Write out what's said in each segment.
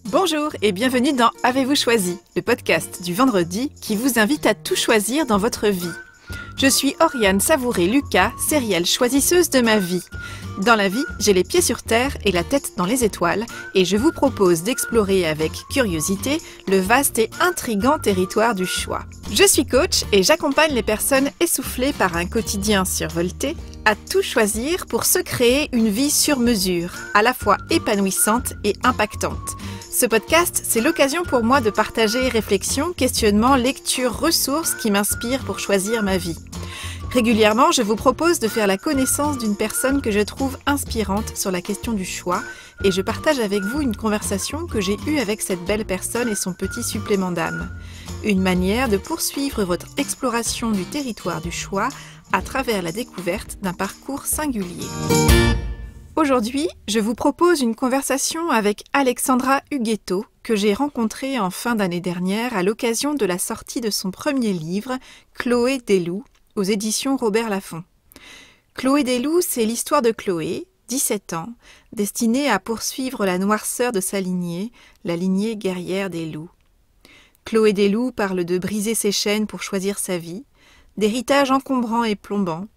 Bonjour et bienvenue dans Avez-vous choisi, le podcast du vendredi qui vous invite à tout choisir dans votre vie. Je suis Oriane Savouré-Lucas, sérielle choisisseuse de ma vie. Dans la vie, j'ai les pieds sur terre et la tête dans les étoiles et je vous propose d'explorer avec curiosité le vaste et intrigant territoire du choix. Je suis coach et j'accompagne les personnes essoufflées par un quotidien survolté à tout choisir pour se créer une vie sur mesure, à la fois épanouissante et impactante. Ce podcast, c'est l'occasion pour moi de partager réflexions, questionnements, lectures, ressources qui m'inspirent pour choisir ma vie. Régulièrement, je vous propose de faire la connaissance d'une personne que je trouve inspirante sur la question du choix et je partage avec vous une conversation que j'ai eue avec cette belle personne et son petit supplément d'âme. Une manière de poursuivre votre exploration du territoire du choix à travers la découverte d'un parcours singulier. Aujourd'hui, je vous propose une conversation avec Alexandra Huguetto, que j'ai rencontrée en fin d'année dernière à l'occasion de la sortie de son premier livre, Chloé Desloups, aux éditions Robert Laffont. Chloé Desloups, c'est l'histoire de Chloé, 17 ans, destinée à poursuivre la noirceur de sa lignée, la lignée guerrière des loups. Chloé Desloups parle de briser ses chaînes pour choisir sa vie, d'héritage encombrant et plombant,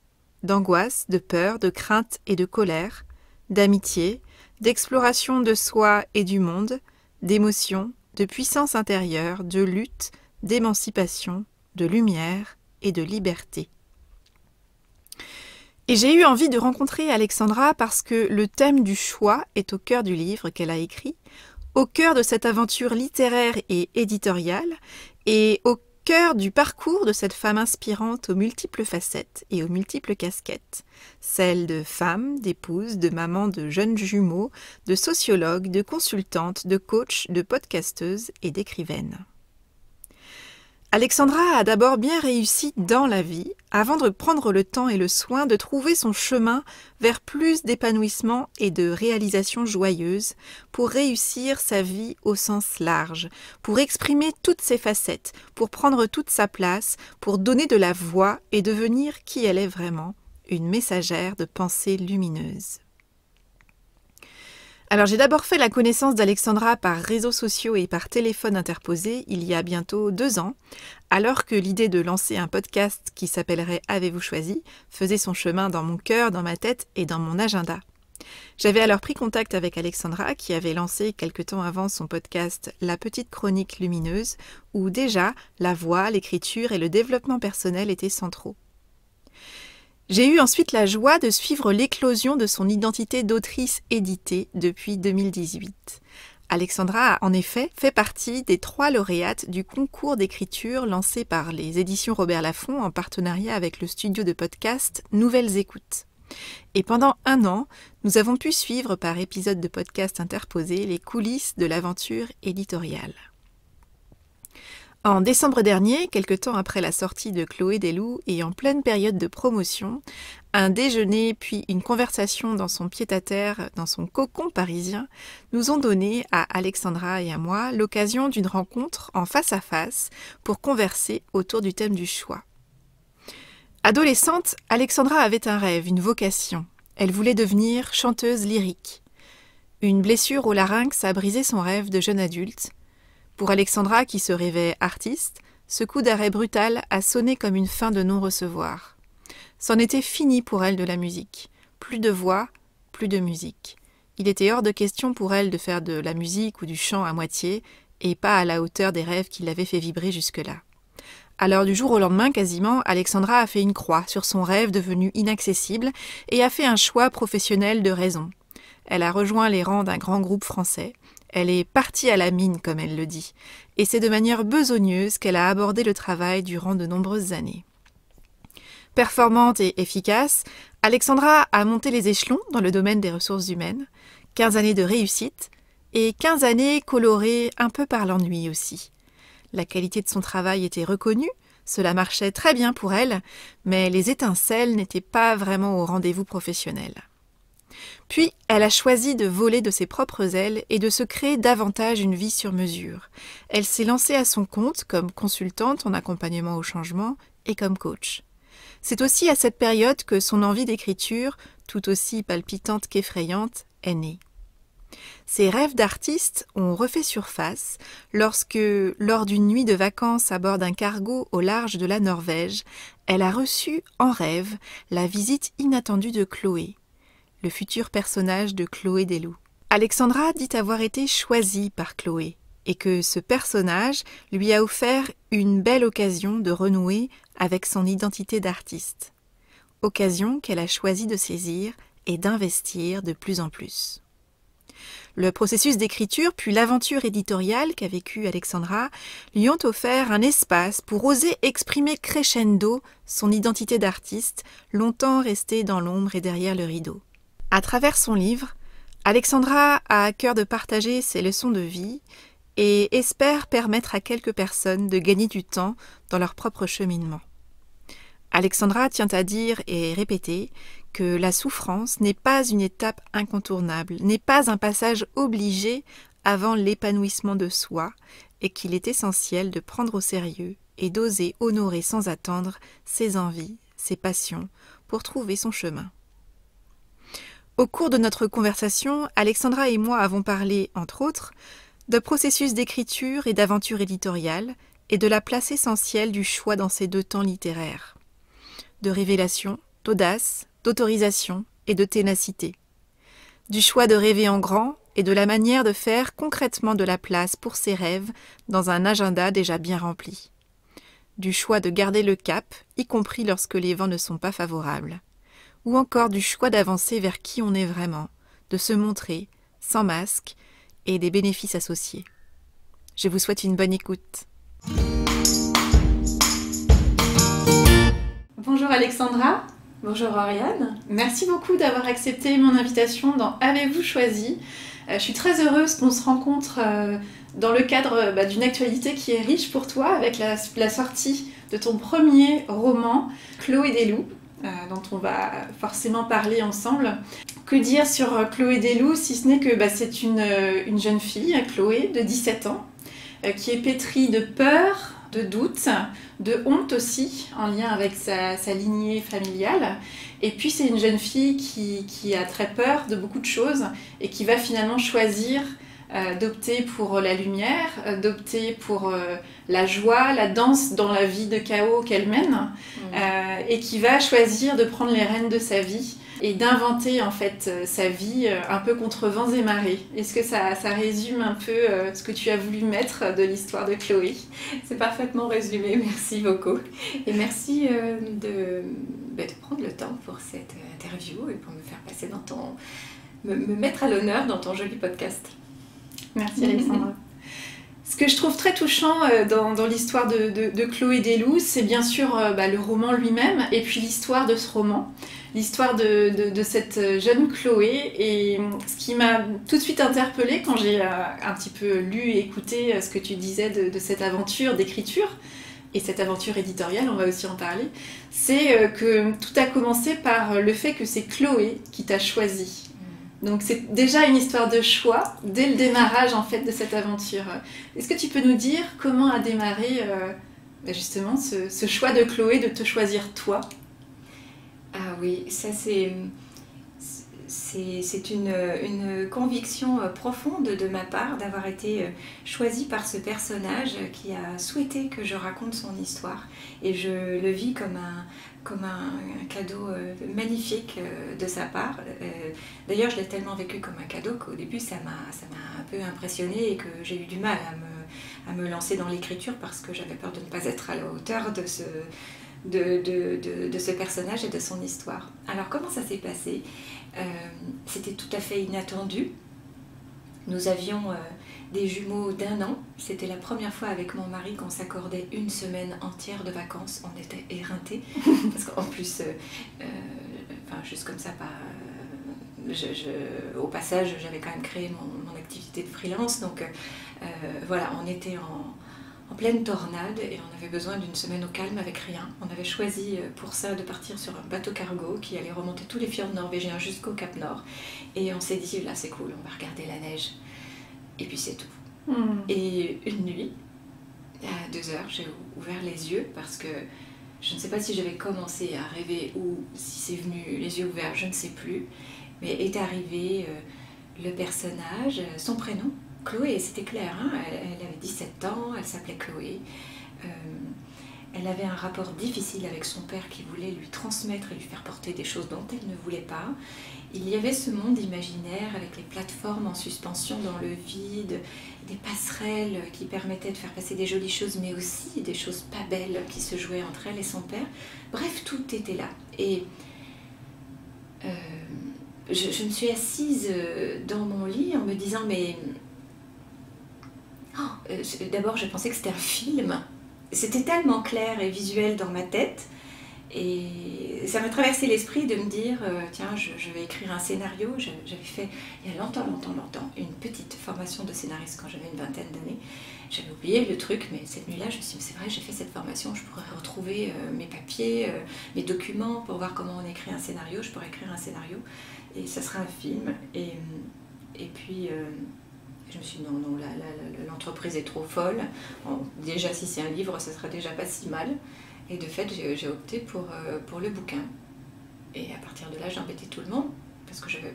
d'angoisse, de peur, de crainte et de colère, d'amitié, d'exploration de soi et du monde, d'émotion, de puissance intérieure, de lutte, d'émancipation, de lumière et de liberté. Et j'ai eu envie de rencontrer Alexandra parce que le thème du choix est au cœur du livre qu'elle a écrit, au cœur de cette aventure littéraire et éditoriale, et au cœur du parcours de cette femme inspirante aux multiples facettes et aux multiples casquettes, celle de femme, d'épouse, de maman de jeunes jumeaux, de sociologue, de consultante, de coach, de podcasteuse et d'écrivaine. Alexandra a d'abord bien réussi dans la vie, avant de prendre le temps et le soin de trouver son chemin vers plus d'épanouissement et de réalisation joyeuse, pour réussir sa vie au sens large, pour exprimer toutes ses facettes, pour prendre toute sa place, pour donner de la voix et devenir qui elle est vraiment, une messagère de pensées lumineuses. Alors j'ai d'abord fait la connaissance d'Alexandra par réseaux sociaux et par téléphone interposé il y a bientôt 2 ans, alors que l'idée de lancer un podcast qui s'appellerait « Avez-vous choisi » faisait son chemin dans mon cœur, dans ma tête et dans mon agenda. J'avais alors pris contact avec Alexandra qui avait lancé quelque temps avant son podcast « La petite chronique lumineuse » où déjà la voix, l'écriture et le développement personnel étaient centraux. J'ai eu ensuite la joie de suivre l'éclosion de son identité d'autrice éditée depuis 2018. Alexandra a en effet fait partie des 3 lauréates du concours d'écriture lancé par les éditions Robert Laffont en partenariat avec le studio de podcast Nouvelles Écoutes. Et pendant 1 an, nous avons pu suivre par épisode de podcast interposé les coulisses de l'aventure éditoriale. En décembre dernier, quelque temps après la sortie de Chloé Desloups et en pleine période de promotion, un déjeuner puis une conversation dans son pied-à-terre, dans son cocon parisien, nous ont donné à Alexandra et à moi l'occasion d'une rencontre en face à face pour converser autour du thème du choix. Adolescente, Alexandra avait un rêve, une vocation. Elle voulait devenir chanteuse lyrique. Une blessure au larynx a brisé son rêve de jeune adulte. Pour Alexandra, qui se rêvait artiste, ce coup d'arrêt brutal a sonné comme une fin de non-recevoir. C'en était fini pour elle de la musique. Plus de voix, plus de musique. Il était hors de question pour elle de faire de la musique ou du chant à moitié, et pas à la hauteur des rêves qui l'avaient fait vibrer jusque-là. Alors du jour au lendemain, quasiment, Alexandra a fait une croix sur son rêve devenu inaccessible et a fait un choix professionnel de raison. Elle a rejoint les rangs d'un grand groupe français. Elle est partie à la mine, comme elle le dit, et c'est de manière besogneuse qu'elle a abordé le travail durant de nombreuses années. Performante et efficace, Alexandra a monté les échelons dans le domaine des ressources humaines, 15 années de réussite, et 15 années colorées un peu par l'ennui aussi. La qualité de son travail était reconnue, cela marchait très bien pour elle, mais les étincelles n'étaient pas vraiment au rendez-vous professionnel. Puis, elle a choisi de voler de ses propres ailes et de se créer davantage une vie sur mesure. Elle s'est lancée à son compte comme consultante en accompagnement au changement et comme coach. C'est aussi à cette période que son envie d'écriture, tout aussi palpitante qu'effrayante, est née. Ses rêves d'artiste ont refait surface lorsque, lors d'une nuit de vacances à bord d'un cargo au large de la Norvège, elle a reçu en rêve la visite inattendue de Chloé, le futur personnage de Chloé des Loups. Alexandra dit avoir été choisie par Chloé et que ce personnage lui a offert une belle occasion de renouer avec son identité d'artiste. Occasion qu'elle a choisi de saisir et d'investir de plus en plus. Le processus d'écriture puis l'aventure éditoriale qu'a vécue Alexandra lui ont offert un espace pour oser exprimer crescendo son identité d'artiste, longtemps restée dans l'ombre et derrière le rideau. À travers son livre, Alexandra a à cœur de partager ses leçons de vie et espère permettre à quelques personnes de gagner du temps dans leur propre cheminement. Alexandra tient à dire et répéter que la souffrance n'est pas une étape incontournable, n'est pas un passage obligé avant l'épanouissement de soi et qu'il est essentiel de prendre au sérieux et d'oser honorer sans attendre ses envies, ses passions pour trouver son chemin. Au cours de notre conversation, Alexandra et moi avons parlé, entre autres, de processus d'écriture et d'aventure éditoriale et de la place essentielle du choix dans ces deux temps littéraires. De révélation, d'audace, d'autorisation et de ténacité. Du choix de rêver en grand et de la manière de faire concrètement de la place pour ses rêves dans un agenda déjà bien rempli. Du choix de garder le cap, y compris lorsque les vents ne sont pas favorables. Ou encore du choix d'avancer vers qui on est vraiment, de se montrer, sans masque, et des bénéfices associés. Je vous souhaite une bonne écoute. Bonjour Alexandra. Bonjour Oriane. Merci beaucoup d'avoir accepté mon invitation dans Avez-vous choisi ? Je suis très heureuse qu'on se rencontre dans le cadre d'une actualité qui est riche pour toi avec la sortie de ton premier roman, Chloé des Loups, dont on va forcément parler ensemble. Que dire sur Chloé des Loups, si ce n'est que c'est une jeune fille, Chloé, de 17 ans, qui est pétrie de peur, de doute, de honte aussi, en lien avec sa lignée familiale. Et puis c'est une jeune fille qui a très peur de beaucoup de choses et qui va finalement choisir d'opter pour la lumière, d'opter pour la joie, la danse dans la vie de chaos qu'elle mène, et qui va choisir de prendre les rênes de sa vie et d'inventer en fait sa vie un peu contre vents et marées. Est-ce que ça résume un peu ce que tu as voulu mettre de l'histoire de Chloé ? C'est parfaitement résumé, merci beaucoup. Et merci de prendre le temps pour cette interview et pour me faire passer dans me mettre à l'honneur dans ton joli podcast. Merci Alexandra. Ce que je trouve très touchant dans l'histoire de Chloé des Loups, c'est bien sûr le roman lui-même et puis l'histoire de ce roman. L'histoire de cette jeune Chloé, et ce qui m'a tout de suite interpellée quand j'ai un petit peu lu et écouté ce que tu disais de cette aventure d'écriture, et cette aventure éditoriale, on va aussi en parler, c'est que tout a commencé par le fait que c'est Chloé qui t'a choisi. Donc c'est déjà une histoire de choix dès le démarrage en fait de cette aventure. Est-ce que tu peux nous dire comment a démarré justement ce choix de Chloé de te choisir toi ? Ah oui, ça c'est une conviction profonde de ma part d'avoir été choisie par ce personnage qui a souhaité que je raconte son histoire. Et je le vis comme un cadeau magnifique de sa part. D'ailleurs, je l'ai tellement vécu comme un cadeau qu'au début, ça m'a un peu impressionnée et que j'ai eu du mal à me lancer dans l'écriture parce que j'avais peur de ne pas être à la hauteur de ce personnage et de son histoire. Alors comment ça s'est passé ? C'était tout à fait inattendu. Nous avions des jumeaux d'1 an. C'était la première fois avec mon mari qu'on s'accordait une semaine entière de vacances. On était éreintés. Parce qu'en plus, juste comme ça, au passage, j'avais quand même créé mon activité de freelance. Donc voilà, on était en pleine tornade et on avait besoin d'une semaine au calme avec rien. On avait choisi pour ça de partir sur un bateau cargo qui allait remonter tous les fjords norvégiens jusqu'au Cap Nord. Et on s'est dit, là c'est cool, on va regarder la neige. Et puis c'est tout. Et une nuit, à 2h, j'ai ouvert les yeux parce que je ne sais pas si j'avais commencé à rêver ou si c'est venu les yeux ouverts, je ne sais plus. Mais est arrivé le personnage, son prénom, Chloé, c'était clair, hein, elle avait 17 ans, elle s'appelait Chloé. Elle avait un rapport difficile avec son père qui voulait lui transmettre et lui faire porter des choses dont elle ne voulait pas. Il y avait ce monde imaginaire avec les plateformes en suspension dans le vide, des passerelles qui permettaient de faire passer des jolies choses, mais aussi des choses pas belles qui se jouaient entre elle et son père. Bref, tout était là. Et je me suis assise dans mon lit en me disant, mais... d'abord, je pensais que c'était un film. C'était tellement clair et visuel dans ma tête. Et ça m'a traversé l'esprit de me dire, tiens, je vais écrire un scénario. J'avais fait, il y a longtemps, une petite formation de scénariste quand j'avais une vingtaine d'années. J'avais oublié le truc, mais cette nuit-là, je me suis dit, c'est vrai, j'ai fait cette formation, je pourrais retrouver mes papiers, mes documents pour voir comment on écrit un scénario. Je pourrais écrire un scénario et ça serait un film. Et puis... je me suis dit, non, l'entreprise est trop folle. Bon, déjà, si c'est un livre, ça serait déjà pas si mal. Et de fait, j'ai opté pour le bouquin. Et à partir de là, j'ai embêté tout le monde. Parce que j'avais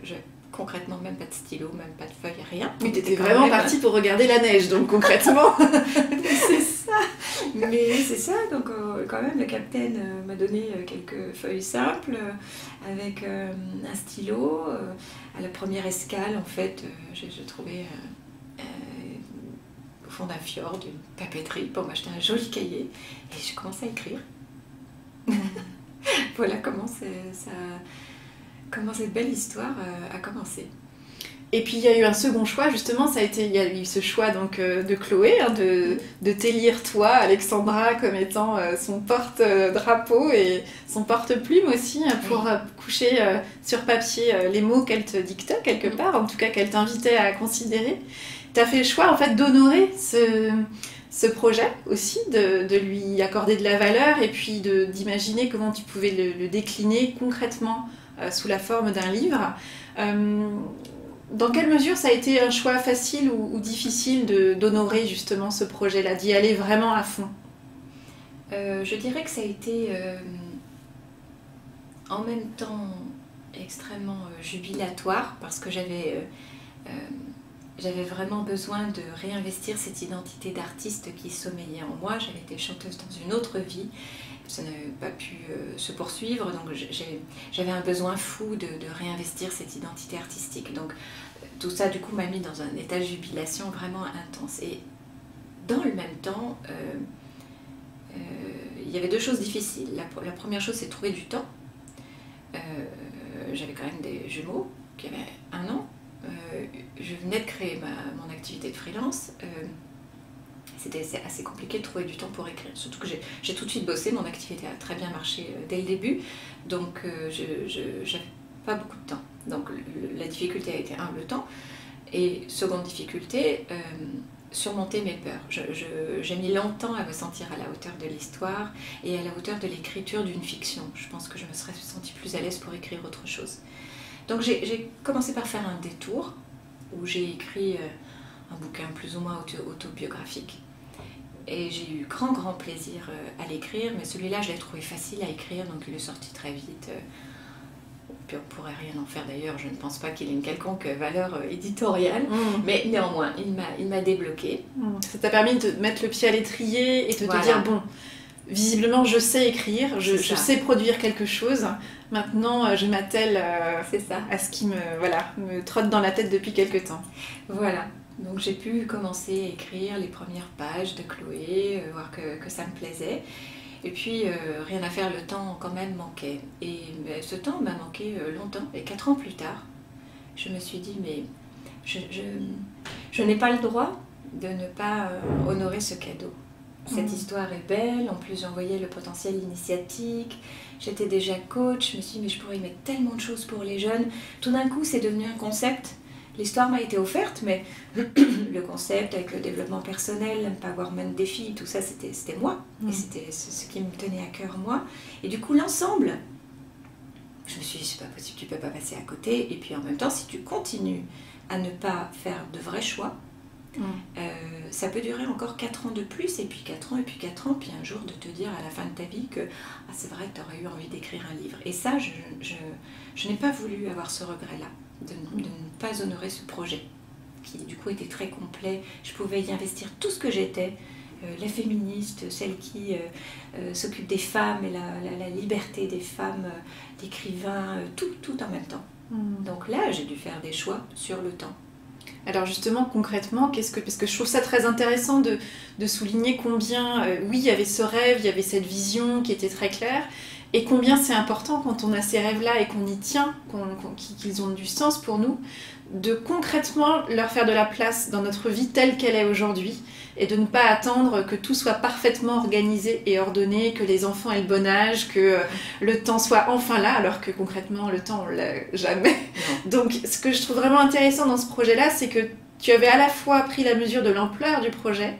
concrètement même pas de stylo, même pas de feuille, rien. Mais t'étais vraiment partie pour regarder la neige, donc concrètement. C'est ça. Mais c'est ça, donc quand même, le capitaine m'a donné quelques feuilles simples avec un stylo. À la première escale, en fait, j'ai trouvé... au fond d'un fjord, d'une papeterie, pour m'acheter un joli cahier, et j'ai commencé à écrire. Voilà comment cette belle histoire a commencé. Et puis il y a eu un second choix, justement, il y a eu ce choix donc, de Chloé, hein, de t'élire toi, Alexandra, comme étant son porte-drapeau et son porte-plume aussi, pour coucher sur papier les mots qu'elle te dictait quelque part, en tout cas qu'elle t'invitait à considérer. Tu as fait le choix en fait d'honorer ce projet aussi, de lui accorder de la valeur et puis d'imaginer comment tu pouvais le décliner concrètement sous la forme d'un livre. Dans quelle mesure ça a été un choix facile ou difficile d'honorer justement ce projet-là, d'y aller vraiment à fond? Je dirais que ça a été en même temps extrêmement jubilatoire parce que j'avais vraiment besoin de réinvestir cette identité d'artiste qui sommeillait en moi. J'avais été chanteuse dans une autre vie, ça n'avait pas pu se poursuivre, donc j'avais un besoin fou de réinvestir cette identité artistique. Donc tout ça du coup m'a mis dans un état de jubilation vraiment intense. Et dans le même temps, il y avait deux choses difficiles. La première chose, c'est de trouver du temps. J'avais quand même des jumeaux qui avaient 1 an. Je venais de créer mon activité de freelance. C'était assez compliqué de trouver du temps pour écrire. Surtout que j'ai tout de suite bossé, mon activité a très bien marché dès le début. Donc j'avais pas beaucoup de temps. Donc la difficulté a été le temps. Et seconde difficulté, surmonter mes peurs. J'ai mis longtemps à me sentir à la hauteur de l'histoire et à la hauteur de l'écriture d'une fiction. Je pense que je me serais sentie plus à l'aise pour écrire autre chose. Donc j'ai commencé par faire un détour où j'ai écrit un bouquin plus ou moins autobiographique. Et j'ai eu grand plaisir à l'écrire, mais celui-là je l'ai trouvé facile à écrire, donc il est sorti très vite. Puis on pourrait rien en faire d'ailleurs, je ne pense pas qu'il ait une quelconque valeur éditoriale, mais néanmoins il m'a débloqué. Ça t'a permis de mettre le pied à l'étrier et de te dire bon, visiblement je sais écrire, je sais produire quelque chose, maintenant je m'attelle à ce qui me trotte dans la tête depuis quelque temps. Voilà, donc j'ai pu commencer à écrire les premières pages de Chloé, voir que ça me plaisait. Et puis, rien à faire, le temps quand même manquait. Et ce temps m'a manqué longtemps. Et 4 ans plus tard, je me suis dit, mais je n'ai pas le droit de ne pas honorer ce cadeau. Cette histoire est belle, en plus j'en voyais le potentiel initiatique, j'étais déjà coach, je me suis dit, mais je pourrais y mettre tellement de choses pour les jeunes. Tout d'un coup, c'est devenu un concept. L'histoire m'a été offerte, mais le concept avec le développement personnel, l'empowerment des filles, tout ça, c'était moi. Et c'était ce qui me tenait à cœur, moi. Et du coup, l'ensemble, je me suis dit, c'est pas possible, tu peux pas passer à côté. Et puis en même temps, si tu continues à ne pas faire de vrais choix, ça peut durer encore 4 ans de plus, et puis 4 ans, et puis 4 ans, puis un jour de te dire à la fin de ta vie que c'est vrai que tu aurais eu envie d'écrire un livre. Et ça, je n'ai pas voulu avoir ce regret-là. de ne pas honorer ce projet, qui du coup était très complet. Je pouvais y investir tout ce que j'étais, la féministe, celle qui s'occupe des femmes et la liberté des femmes, l'écrivain, tout en même temps. Donc là, j'ai dû faire des choix sur le temps. Alors justement, concrètement, parce que je trouve ça très intéressant de souligner combien, oui, il y avait ce rêve, il y avait cette vision qui était très claire, et combien c'est important quand on a ces rêves-là et qu'on y tient, qu'ils ont du sens pour nous, de concrètement leur faire de la place dans notre vie telle qu'elle est aujourd'hui, et de ne pas attendre que tout soit parfaitement organisé et ordonné, que les enfants aient le bon âge, que le temps soit enfin là, alors que concrètement le temps on l'a jamais. Donc ce que je trouve vraiment intéressant dans ce projet-là, c'est que tu avais à la fois pris la mesure de l'ampleur du projet,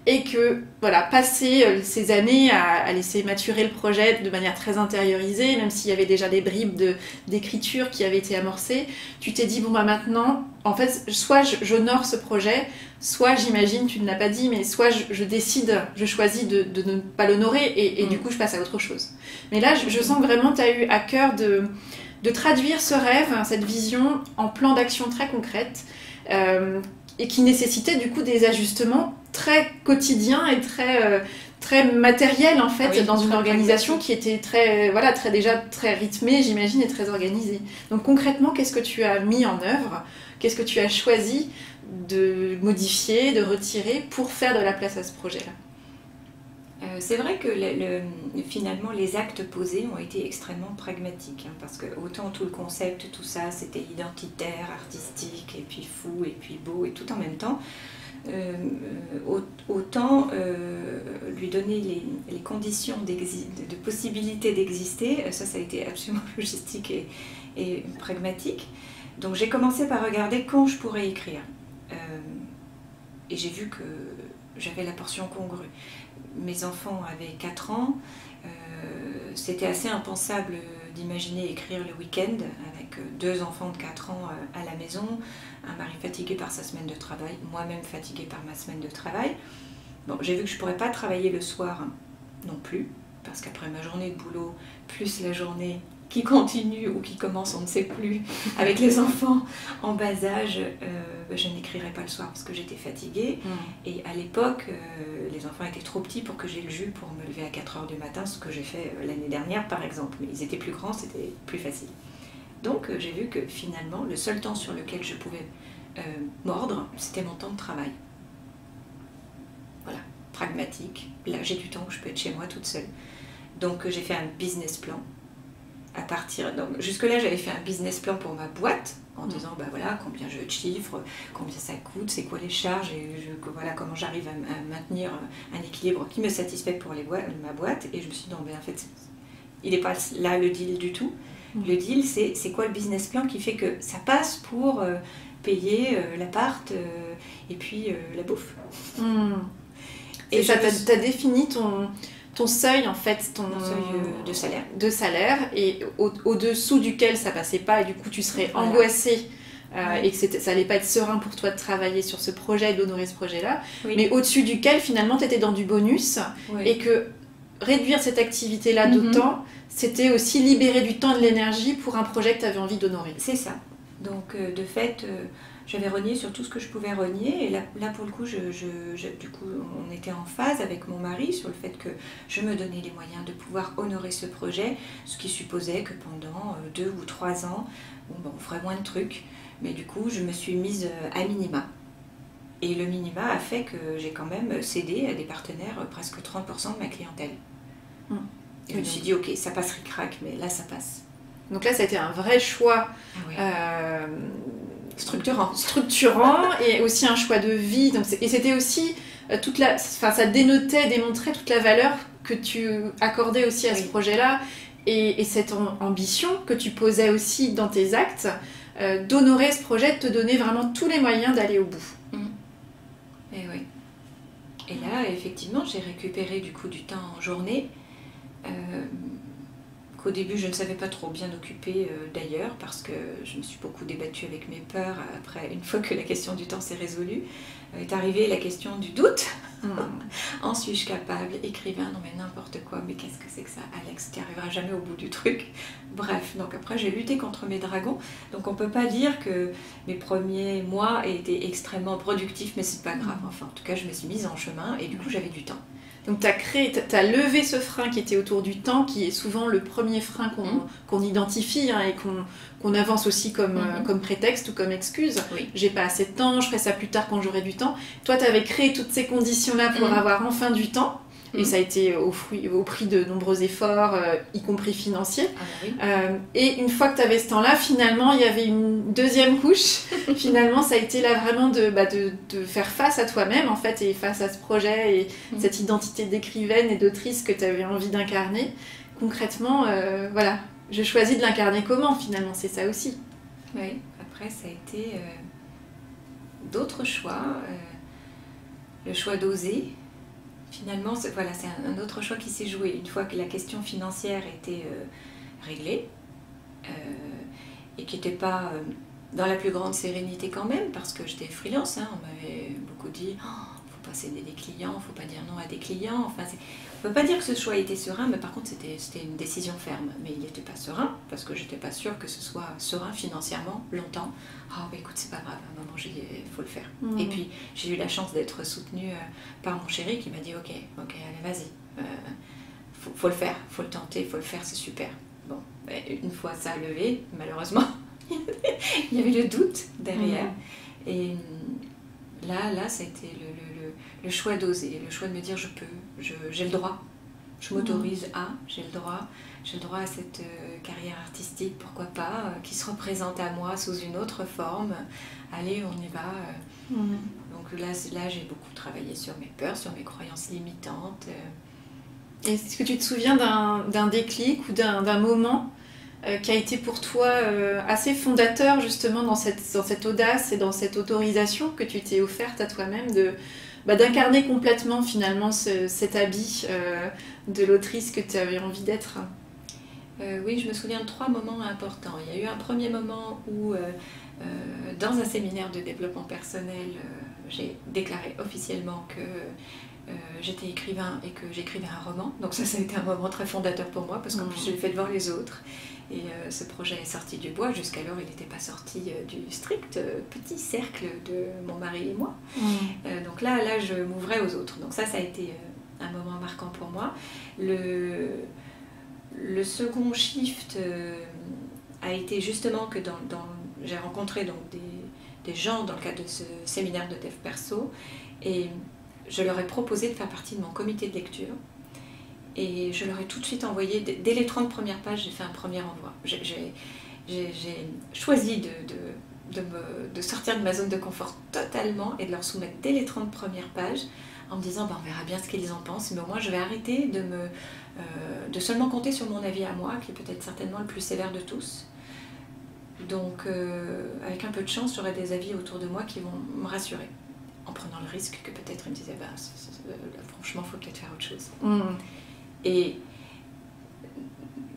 et que, voilà, passer ces années à laisser maturer le projet de manière très intériorisée, même s'il y avait déjà des bribes d'écriture qui avaient été amorcées, tu t'es dit, bon bah maintenant, en fait, soit j'honore ce projet, soit j'imagine, tu ne l'as pas dit, mais soit je décide, je choisis de ne pas l'honorer, et du coup je passe à autre chose. Mais là, je sens que vraiment tu as eu à cœur de traduire ce rêve, cette vision, en plan d'action très concrète, et qui nécessitait du coup des ajustements très quotidiens et très matériels en fait, dans une organisation qui était déjà très rythmée, j'imagine, et très organisée. Donc concrètement, qu'est-ce que tu as mis en œuvre? Qu'est-ce que tu as choisi de modifier, de retirer pour faire de la place à ce projet-là? C'est vrai que finalement les actes posés ont été extrêmement pragmatiques, parce que autant tout le concept, tout ça, c'était identitaire, artistique, et puis fou, et puis beau, et tout en même temps, autant lui donner les conditions de possibilité d'exister, ça a été absolument logistique et pragmatique. Donc j'ai commencé par regarder quand je pourrais écrire, et j'ai vu que j'avais la portion congrue. Mes enfants avaient 4 ans, c'était assez impensable d'imaginer écrire le week-end avec 2 enfants de 4 ans à la maison, un mari fatigué par sa semaine de travail, moi-même fatiguée par ma semaine de travail. Bon, j'ai vu que je ne pourrais pas travailler le soir non plus, parce qu'après ma journée de boulot, plus la journée qui continue ou qui commence, on ne sait plus, avec les enfants en bas âge, je n'écrirais pas le soir parce que j'étais fatiguée. Et à l'époque, les enfants étaient trop petits pour que j'aie le jus pour me lever à 4 h du matin, ce que j'ai fait l'année dernière par exemple. Mais ils étaient plus grands, c'était plus facile. Donc j'ai vu que finalement, le seul temps sur lequel je pouvais mordre, c'était mon temps de travail. Voilà, pragmatique. Là, j'ai du temps où je peux être chez moi toute seule. Donc j'ai fait un business plan. Donc jusque-là, j'avais fait un business plan pour ma boîte en disant bah voilà combien je chiffre, combien ça coûte, c'est quoi les charges, et voilà comment j'arrive à maintenir un équilibre qui me satisfait pour ma boîte. Et je me suis dit non, mais en fait il n'est pas là le deal du tout. Le deal, c'est quoi le business plan qui fait que ça passe pour payer l'appart et puis la bouffe. Et ça t'as défini ton seuil en fait, ton seuil de salaire, et au-dessous duquel ça passait pas, et du coup tu serais angoissée et que ça allait pas être serein pour toi de travailler sur ce projet et d'honorer ce projet-là, mais au-dessus duquel finalement tu étais dans du bonus, et que réduire cette activité-là d'autant, c'était aussi libérer du temps et de l'énergie pour un projet que tu avais envie d'honorer. C'est ça. Donc de fait, j'avais renié sur tout ce que je pouvais renier, et là pour le coup, du coup, on était en phase avec mon mari sur le fait que je me donnais les moyens de pouvoir honorer ce projet, ce qui supposait que pendant 2 ou 3 ans, on ferait moins de trucs, mais du coup, je me suis mise à minima. Et le minima a fait que j'ai quand même cédé à des partenaires presque 30% de ma clientèle. Et je me suis dit, ok, ça passe ric-rac, mais là, ça passe. Donc là, ça a été un vrai choix structurant et aussi un choix de vie. Donc et c'était aussi ça démontrait toute la valeur que tu accordais aussi à ce projet-là, et cette ambition que tu posais aussi dans tes actes, d'honorer ce projet, de te donner vraiment tous les moyens d'aller au bout. Et oui. Et là, effectivement, j'ai récupéré du coup du temps en journée. qu'au début je ne savais pas trop bien occuper d'ailleurs, parce que je me suis beaucoup débattue avec mes peurs. Après, une fois que la question du temps s'est résolue, est arrivée la question du doute. En suis-je capable? Écrivain, non mais n'importe quoi, mais qu'est-ce que c'est que ça, Alex? Tu n'y arriveras jamais au bout du truc. Bref, donc après j'ai lutté contre mes dragons. Donc on ne peut pas dire que mes premiers mois étaient extrêmement productifs, mais c'est pas grave. Enfin, en tout cas, je me suis mise en chemin et du coup j'avais du temps. Donc tu as levé ce frein qui était autour du temps, qui est souvent le premier frein qu'on identifie et qu'on avance aussi comme prétexte ou comme excuse. Oui. J'ai pas assez de temps, je ferai ça plus tard quand j'aurai du temps. Toi, tu avais créé toutes ces conditions-là pour avoir enfin du temps. Et ça a été au prix de nombreux efforts, y compris financiers. Et une fois que tu avais ce temps-là, finalement, il y avait une deuxième couche. Finalement, ça a été là vraiment de faire face à toi-même, en fait, et face à ce projet et cette identité d'écrivaine et d'autrice que tu avais envie d'incarner. Concrètement, voilà, je choisis de l'incarner comment, finalement, c'est ça aussi. Oui, après, ça a été d'autres choix. Le choix d'oser. Finalement, c'est un autre choix qui s'est joué. Une fois que la question financière était réglée, et qui n'était pas dans la plus grande sérénité quand même, parce que j'étais freelance, on m'avait beaucoup dit « faut pas céder des clients, faut pas dire non à des clients ». Enfin, on ne peut pas dire que ce choix était serein, mais par contre c'était une décision ferme. Mais il n'était pas serein, parce que j'étais pas sûre que ce soit serein financièrement longtemps. Écoute, c'est pas grave, à un moment il faut le faire. Et puis j'ai eu la chance d'être soutenue par mon chéri qui m'a dit ok, allez vas-y, faut le faire, faut le tenter, faut le faire, c'est super. Bon, une fois ça levé, malheureusement, il y avait le doute derrière. Et là, ça a été le choix d'oser, le choix de me dire je peux, j'ai le droit, je m'autorise j'ai le droit à cette carrière artistique, pourquoi pas, qui se représente à moi sous une autre forme. Allez, on y va. Donc là, j'ai beaucoup travaillé sur mes peurs, sur mes croyances limitantes. Est-ce que tu te souviens d'un déclic ou d'un moment qui a été pour toi assez fondateur justement dans cette audace et dans cette autorisation que tu t'es offerte à toi-même d'incarner complètement finalement cet habit de l'autrice que tu avais envie d'être? Oui, je me souviens de 3 moments importants. Il y a eu un premier moment où, dans un séminaire de développement personnel, j'ai déclaré officiellement que j'étais écrivain et que j'écrivais un roman. Donc ça a été un moment très fondateur pour moi, parce qu'en plus je l'ai fait devant les autres. Et ce projet est sorti du bois. Jusqu'alors, il n'était pas sorti du strict petit cercle de mon mari et moi. Donc là, je m'ouvrais aux autres. Donc ça a été un moment marquant pour moi. Le second shift a été justement que j'ai rencontré donc des gens dans le cadre de ce séminaire de dev perso, et je leur ai proposé de faire partie de mon comité de lecture. Et je leur ai tout de suite envoyé, dès les 30 premières pages, j'ai fait un premier envoi. J'ai choisi de sortir de ma zone de confort totalement et de leur soumettre dès les 30 premières pages en me disant on verra bien ce qu'ils en pensent, mais au moins je vais arrêter de seulement compter sur mon avis à moi, qui est peut-être certainement le plus sévère de tous. Donc avec un peu de chance, j'aurai des avis autour de moi qui vont me rassurer, en prenant le risque que peut-être ils me disaient franchement, il faut peut-être faire autre chose. Et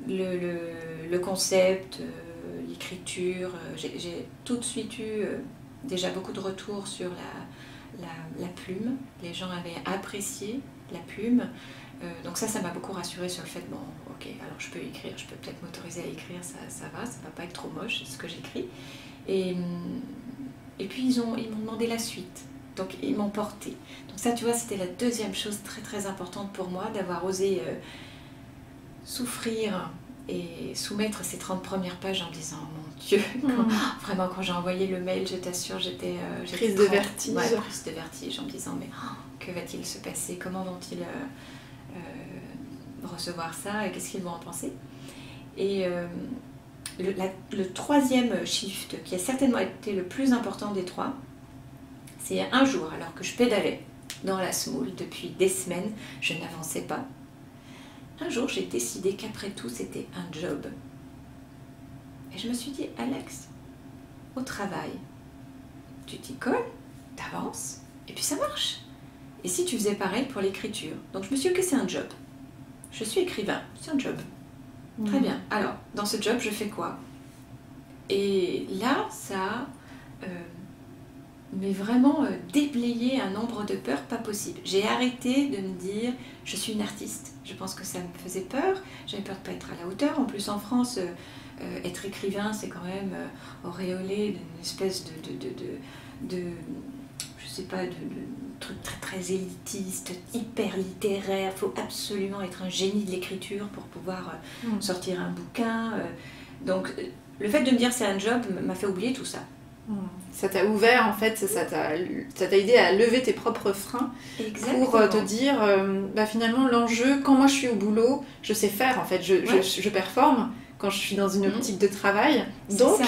le concept, l'écriture, j'ai tout de suite eu déjà beaucoup de retours sur la plume. Les gens avaient apprécié la plume. Donc ça m'a beaucoup rassurée sur le fait, alors je peux écrire, je peux peut-être m'autoriser à écrire, ça va pas être trop moche, c'est ce que j'écris. Et puis ils m'ont demandé la suite. Donc ils m'ont porté. Donc ça, tu vois, c'était la deuxième chose très très importante pour moi, d'avoir osé souffrir et soumettre ces 30 premières pages en me disant mon Dieu, vraiment quand j'ai envoyé le mail, je t'assure, j'étais prise de vertige. Ouais, prise de vertige en me disant mais que va-t-il se passer, comment vont-ils recevoir ça et qu'est-ce qu'ils vont en penser. Et le troisième shift, qui a certainement été le plus important des 3, c'est un jour, alors que je pédalais dans la semoule depuis des semaines, je n'avançais pas. Un jour, j'ai décidé qu'après tout, c'était un job. Et je me suis dit, Alex, au travail, tu t'y colles, t'avances, et puis ça marche. Et si tu faisais pareil pour l'écriture? Donc je me suis dit que c'est un job. Je suis écrivain, c'est un job. Très bien. Alors, dans ce job, je fais quoi? Et là, ça a mais vraiment déblayé un nombre de peurs pas possible. J'ai arrêté de me dire je suis une artiste. Je pense que ça me faisait peur. J'avais peur de ne pas être à la hauteur. En plus, en France, être écrivain, c'est quand même auréolé d'une espèce de je sais pas, de truc très très élitiste, hyper littéraire. Il faut absolument être un génie de l'écriture pour pouvoir sortir un bouquin. Donc, le fait de me dire c'est un job m'a fait oublier tout ça. Ça t'a ouvert, en fait, ça t'a aidé à lever tes propres freins. Exactement. Pour te dire, finalement, l'enjeu, quand moi je suis au boulot, je sais faire, en fait, je performe quand je suis dans une optique de travail. Donc,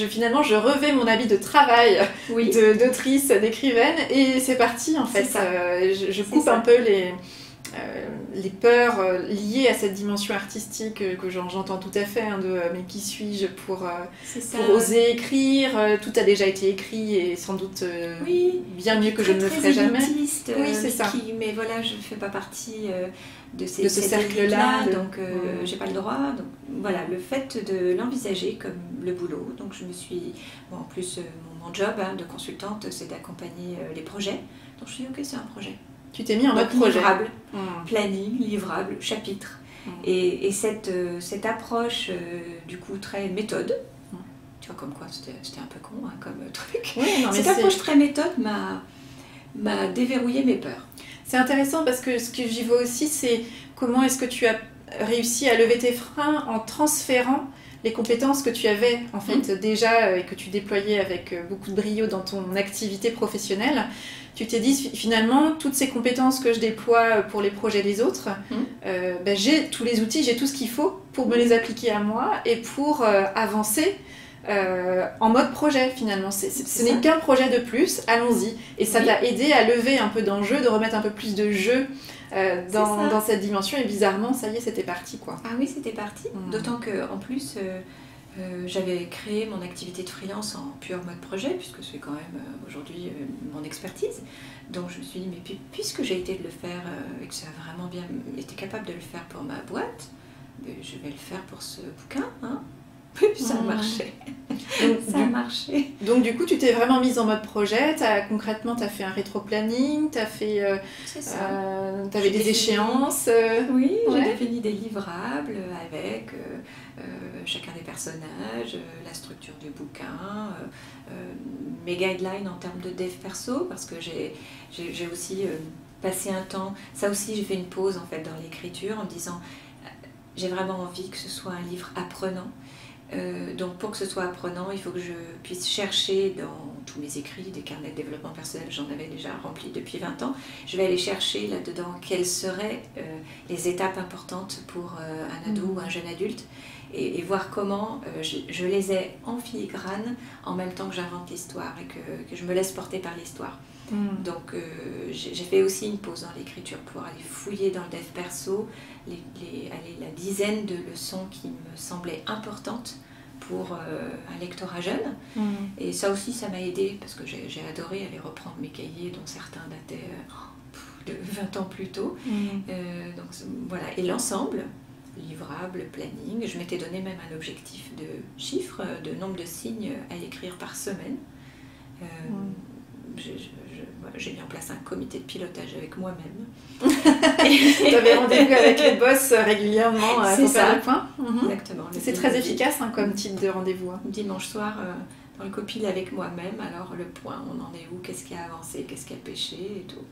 finalement, je revais mon habit de travail d'autrice, d'écrivaine, et c'est parti, en fait. Je coupe un peu les peurs liées à cette dimension artistique que j'entends tout à fait, mais qui suis-je pour oser écrire, tout a déjà été écrit et sans doute bien mieux que je ne le ferai jamais. C'est ça. Mais voilà, je ne fais pas partie de ce cercle-là, donc j'ai pas le droit. Donc, voilà, le fait de l'envisager comme le boulot, donc je me suis... Bon, en plus, mon job de consultante, c'est d'accompagner les projets. Donc je me suis dit, ok, c'est un projet. Tu t'es mis en mode projet. Livrable, planning, livrable, chapitre. Et cette approche, du coup, très méthode, tu vois, comme quoi, c'était un peu con, comme truc. Oui, cette approche très méthode m'a déverrouillé mes peurs. C'est intéressant parce que ce que j'y vois aussi, c'est comment est-ce que tu as réussi à lever tes freins en transférant les compétences que tu avais en fait déjà et que tu déployais avec beaucoup de brio dans ton activité professionnelle. Tu t'es dit finalement toutes ces compétences que je déploie pour les projets des autres, j'ai tous les outils, j'ai tout ce qu'il faut pour me les appliquer à moi et pour avancer en mode projet finalement. Ce n'est qu'un projet de plus, allons-y. Et ça t'a aidé à lever un peu d'enjeu, de remettre un peu plus de jeu dans cette dimension, et bizarrement, ça y est, c'était parti, quoi. Ah oui, c'était parti, d'autant qu'en plus, j'avais créé mon activité de freelance en pur mode projet, puisque c'est quand même aujourd'hui mon expertise. Donc je me suis dit, mais puisque j'ai été de le faire et que ça a vraiment bien été capable de le faire pour ma boîte, je vais le faire pour ce bouquin, hein. Ça marchait. Ça a marché. Donc du coup, tu t'es vraiment mise en mode projet. Concrètement, tu as fait un rétro-planning, tu as fait, avais des échéances. Oui, j'ai défini des livrables avec chacun des personnages, la structure du bouquin, mes guidelines en termes de dev perso, parce que j'ai aussi passé un temps, ça aussi j'ai fait une pause en fait dans l'écriture en me disant j'ai vraiment envie que ce soit un livre apprenant. Donc pour que ce soit apprenant, il faut que je puisse chercher dans tous mes écrits, des carnets de développement personnel, j'en avais déjà rempli depuis 20 ans, je vais aller chercher là-dedans quelles seraient les étapes importantes pour un ado ou un jeune adulte et voir comment je les ai en filigrane en même temps que j'invente l'histoire et que je me laisse porter par l'histoire. Donc j'ai fait aussi une pause dans l'écriture pour aller fouiller dans le dev perso la dizaine de leçons qui me semblaient importantes pour un lectorat jeune. Et ça aussi, ça m'a aidée parce que j'ai adoré aller reprendre mes cahiers dont certains dataient de 20 ans plus tôt. Donc voilà, et l'ensemble, livrable, planning, je m'étais donné même un objectif de chiffres, de nombre de signes à écrire par semaine. J'ai mis en place un comité de pilotage avec moi-même. Tu avais rendez-vous avec les boss régulièrement pour faire le point. Exactement. C'est très efficace comme type de rendez-vous. Dimanche soir, dans le copil avec moi-même, alors le point, on en est où, qu'est-ce qui a avancé, qu'est-ce qui a pêché et tout.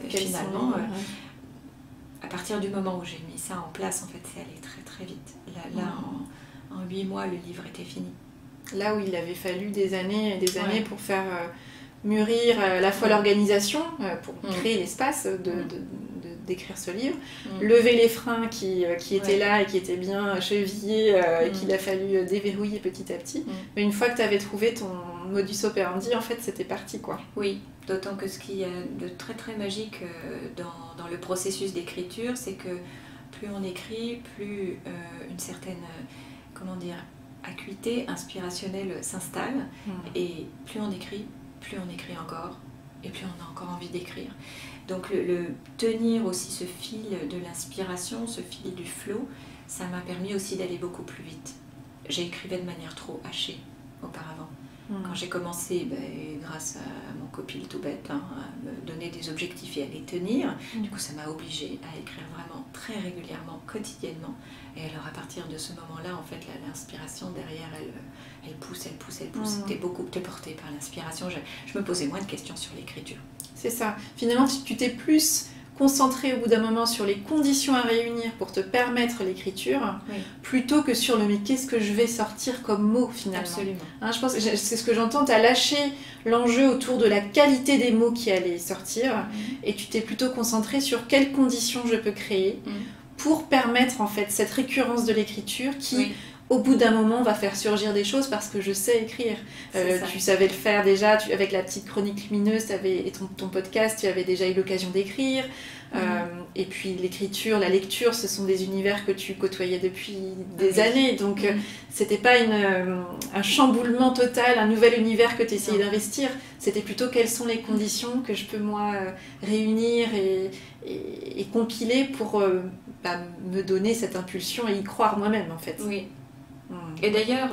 Finalement, à partir du moment où j'ai mis ça en place, en fait, c'est allé très très vite. Là en 8 mois, le livre était fini. Là où il avait fallu des années et des années pour faire mûrir à la fois l'organisation, pour créer l'espace d'écrire ce livre, lever les freins qui étaient là et qui étaient bien chevillés et qu'il a fallu déverrouiller petit à petit. Mais une fois que tu avais trouvé ton modus operandi, en fait, c'était parti, quoi. Oui, d'autant que ce qui est de très très magique dans le processus d'écriture, c'est que plus on écrit, plus une certaine, acuité inspirationnelle s'installe, et plus on écrit encore, et plus on a encore envie d'écrire. Donc le tenir aussi ce fil de l'inspiration, ce fil du flow, ça m'a permis aussi d'aller beaucoup plus vite. J'écrivais de manière trop hachée auparavant. Quand j'ai commencé, grâce à mon copil tout bête, à me donner des objectifs et à les tenir, du coup ça m'a obligée à écrire vraiment très régulièrement, quotidiennement. Et alors à partir de ce moment-là, en fait, l'inspiration derrière, elle pousse. T'es beaucoup portée par l'inspiration. Je me posais moins de questions sur l'écriture. C'est ça. Finalement, tu t'es plus concentré au bout d'un moment sur les conditions à réunir pour te permettre l'écriture, plutôt que sur le mais qu'est-ce que je vais sortir comme mot finalement. Absolument. Hein, je pense que c'est ce que j'entends, tu as lâché l'enjeu autour de la qualité des mots qui allaient sortir et tu t'es plutôt concentré sur quelles conditions je peux créer pour permettre en fait cette récurrence de l'écriture qui... au bout d'un moment, on va faire surgir des choses parce que je sais écrire. Tu savais le faire déjà, avec la petite chronique lumineuse et ton podcast, tu avais déjà eu l'occasion d'écrire. Et puis l'écriture, la lecture, ce sont des univers que tu côtoyais depuis des années. Donc c'était pas un chamboulement total, un nouvel univers que tu essayais d'investir. C'était plutôt quelles sont les conditions que je peux moi réunir et compiler pour me donner cette impulsion et y croire moi-même en fait. Oui. Et d'ailleurs,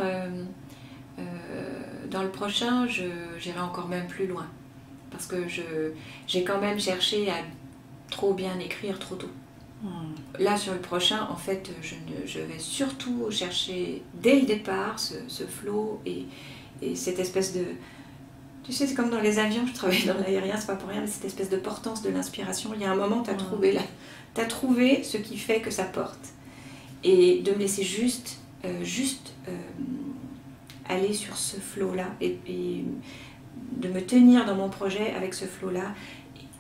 dans le prochain, j'irai encore même plus loin. Parce que j'ai quand même cherché à trop bien écrire trop tôt. Là, sur le prochain, en fait, je vais surtout chercher dès le départ ce flow et cette espèce de... Tu sais, c'est comme dans les avions, je travaille dans l'aérien, c'est pas pour rien, mais cette espèce de portance de l'inspiration. Il y a un moment, t'as trouvé ce qui fait que ça porte. Et de me laisser juste aller sur ce flow-là et de me tenir dans mon projet avec ce flow-là,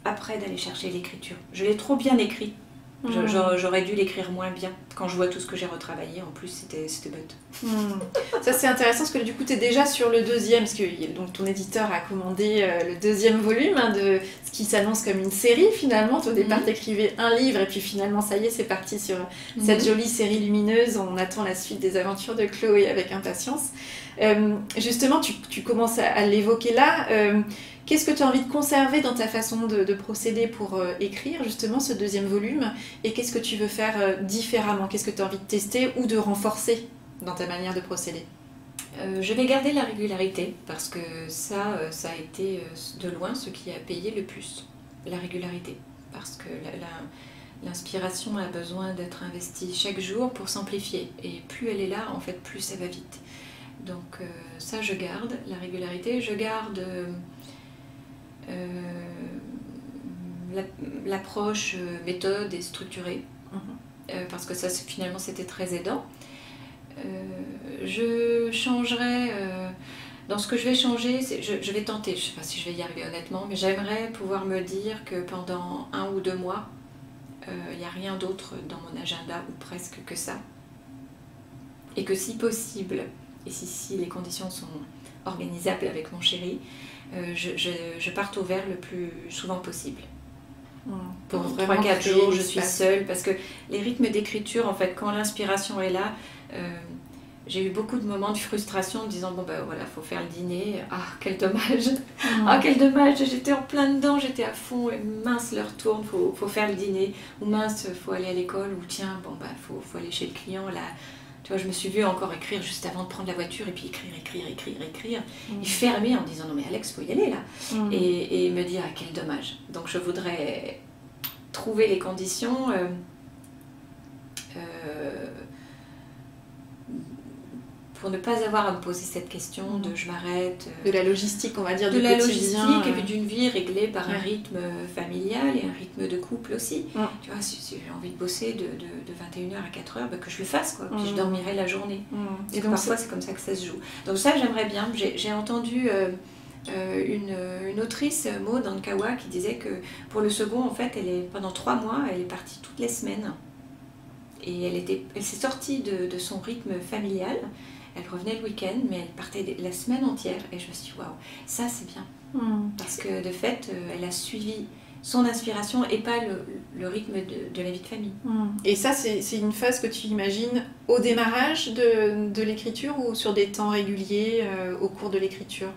après d'aller chercher l'écriture. Je l'ai trop bien écrit. J'aurais dû l'écrire moins bien. Quand je vois tout ce que j'ai retravaillé, en plus, c'était bête. Ça, c'est intéressant parce que du coup, tu es déjà sur le deuxième, parce que donc, ton éditeur a commandé le deuxième volume de ce qui s'annonce comme une série finalement. Au départ, tu écrivais un livre et puis finalement, ça y est, c'est parti sur cette jolie série lumineuse. On attend la suite des aventures de Chloé avec impatience. Justement, tu commences à l'évoquer là. Qu'est-ce que tu as envie de conserver dans ta façon de procéder pour écrire justement ce deuxième volume et qu'est-ce que tu veux faire différemment? Qu'est-ce que tu as envie de tester ou de renforcer dans ta manière de procéder? Je vais garder la régularité parce que ça a été de loin ce qui a payé le plus, la régularité. Parce que l'inspiration a besoin d'être investie chaque jour pour s'amplifier et plus elle est là, en fait, plus ça va vite. Donc ça, je garde la régularité, je garde... l'approche méthode et structurée parce que ça finalement c'était très aidant. Je changerai dans ce que je vais changer, je vais tenter, je ne sais pas si je vais y arriver honnêtement, mais j'aimerais pouvoir me dire que pendant 1 ou 2 mois il n'y a rien d'autre dans mon agenda ou presque que ça et que si possible et si les conditions sont organisables avec mon chéri, je parte au vert le plus souvent possible. Pour 3-4 jours, je suis seule parce que les rythmes d'écriture, en fait, quand l'inspiration est là, j'ai eu beaucoup de moments de frustration en me disant bon ben voilà, faut faire le dîner, ah quel dommage, ah quel dommage, j'étais en plein dedans, j'étais à fond, et mince l'heure tourne, faut faire le dîner, ou mince faut aller à l'école, ou tiens bon ben faut aller chez le client là. Tu vois, je me suis vue encore écrire juste avant de prendre la voiture et puis écrire. Et fermer en disant non mais Alex, faut y aller là. Et me dire ah, quel dommage. Donc je voudrais trouver les conditions pour ne pas avoir à me poser cette question de je m'arrête. De la logistique, on va dire, de du la quotidien. logistique et puis d'une vie réglée par un rythme familial et un rythme de couple aussi. Tu vois, si j'ai envie de bosser de 21h à 4h, bah, que je le fasse, quoi. Puis je dormirai la journée. Et donc parfois c'est comme ça que ça se joue. Donc ça j'aimerais bien. J'ai entendu une autrice, Maud Ankawa, qui disait que pour le second, en fait, pendant 3 mois, elle est partie toutes les semaines. Et elle s'est sortie de son rythme familial. Elle revenait le week-end, mais elle partait la semaine entière. Et je me suis dit, waouh, ça c'est bien. Parce que de fait, elle a suivi son inspiration et pas le rythme de la vie de famille. Et ça, c'est une phase que tu imagines au démarrage de l'écriture ou sur des temps réguliers au cours de l'écriture?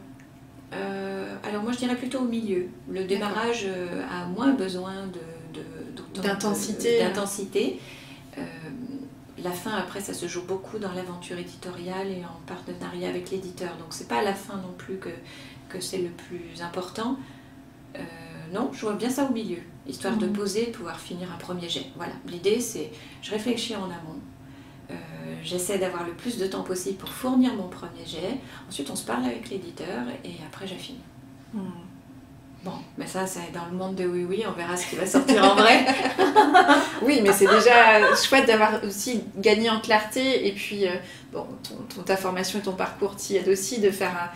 Alors moi je dirais plutôt au milieu. Le démarrage a moins besoin d'intensité. La fin après ça se joue beaucoup dans l'aventure éditoriale et en partenariat avec l'éditeur. Donc c'est pas à la fin non plus que c'est le plus important. Non, je vois bien ça au milieu, histoire de poser, de pouvoir finir un premier jet. Voilà, l'idée c'est, je réfléchis en amont, j'essaie d'avoir le plus de temps possible pour fournir mon premier jet, ensuite on se parle avec l'éditeur et après j'affine. Bon, mais ça c'est dans le monde de oui oui, on verra ce qui va sortir en vrai. Oui, mais c'est déjà chouette d'avoir aussi gagné en clarté et puis bon, ta formation et ton parcours t'y aident aussi de faire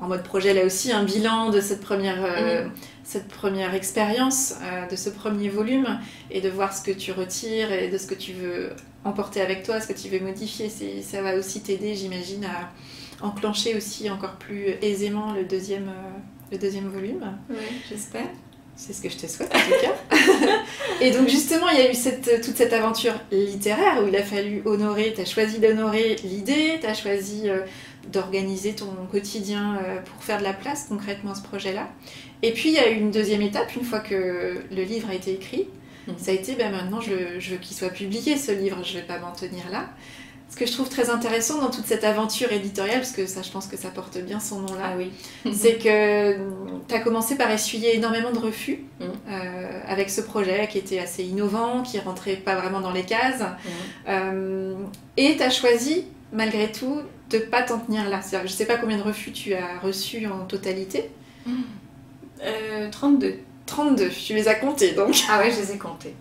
en mode projet là aussi un bilan de cette première expérience, de ce premier volume et de voir ce que tu retires et de ce que tu veux emporter avec toi, ce que tu veux modifier. Ça va aussi t'aider, j'imagine, à enclencher aussi encore plus aisément le deuxième volume. Oui, j'espère. C'est ce que je te souhaite en tout cas. Et donc justement, il y a eu toute cette aventure littéraire où il a fallu honorer, tu as choisi d'honorer l'idée, tu as choisi d'organiser ton quotidien pour faire de la place concrètement à ce projet-là. Et puis il y a eu une deuxième étape, une fois que le livre a été écrit, ça a été maintenant je veux qu'il soit publié ce livre, je ne vais pas m'en tenir là. Ce que je trouve très intéressant dans toute cette aventure éditoriale, parce que ça, je pense que ça porte bien son nom là, oui. c'est que tu as commencé par essuyer énormément de refus avec ce projet qui était assez innovant, qui rentrait pas vraiment dans les cases. Et tu as choisi, malgré tout, de ne pas t'en tenir là. C'est-à-dire, je ne sais pas combien de refus tu as reçus en totalité. 32. 32, tu les as comptés donc. Ah ouais, je les ai comptés.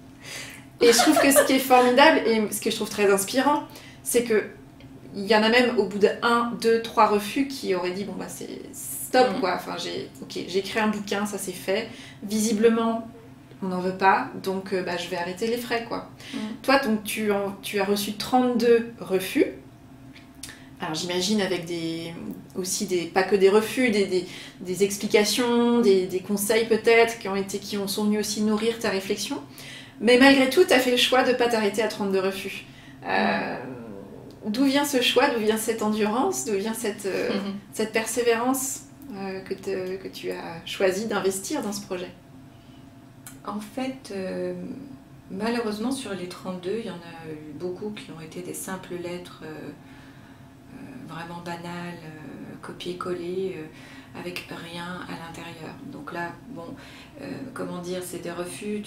Et je trouve que ce qui est formidable, et ce que je trouve très inspirant, c'est que il y en a même au bout de 1, 2, 3 refus qui auraient dit bon bah c'est stop quoi, enfin j'ai écrit un bouquin, ça c'est fait, visiblement on n'en veut pas, donc je vais arrêter les frais quoi. Toi donc tu as reçu 32 refus, alors j'imagine avec pas que des refus, des explications, des conseils peut-être qui sont venus aussi nourrir ta réflexion, mais malgré tout tu as fait le choix de ne pas t'arrêter à 32 refus. D'où vient ce choix, d'où vient cette endurance, d'où vient cette persévérance que tu as choisi d'investir dans ce projet? En fait, malheureusement sur les 32, il y en a eu beaucoup qui ont été des simples lettres vraiment banales, copier-coller, avec rien à l'intérieur. Donc là, bon, comment dire, c'est des refus,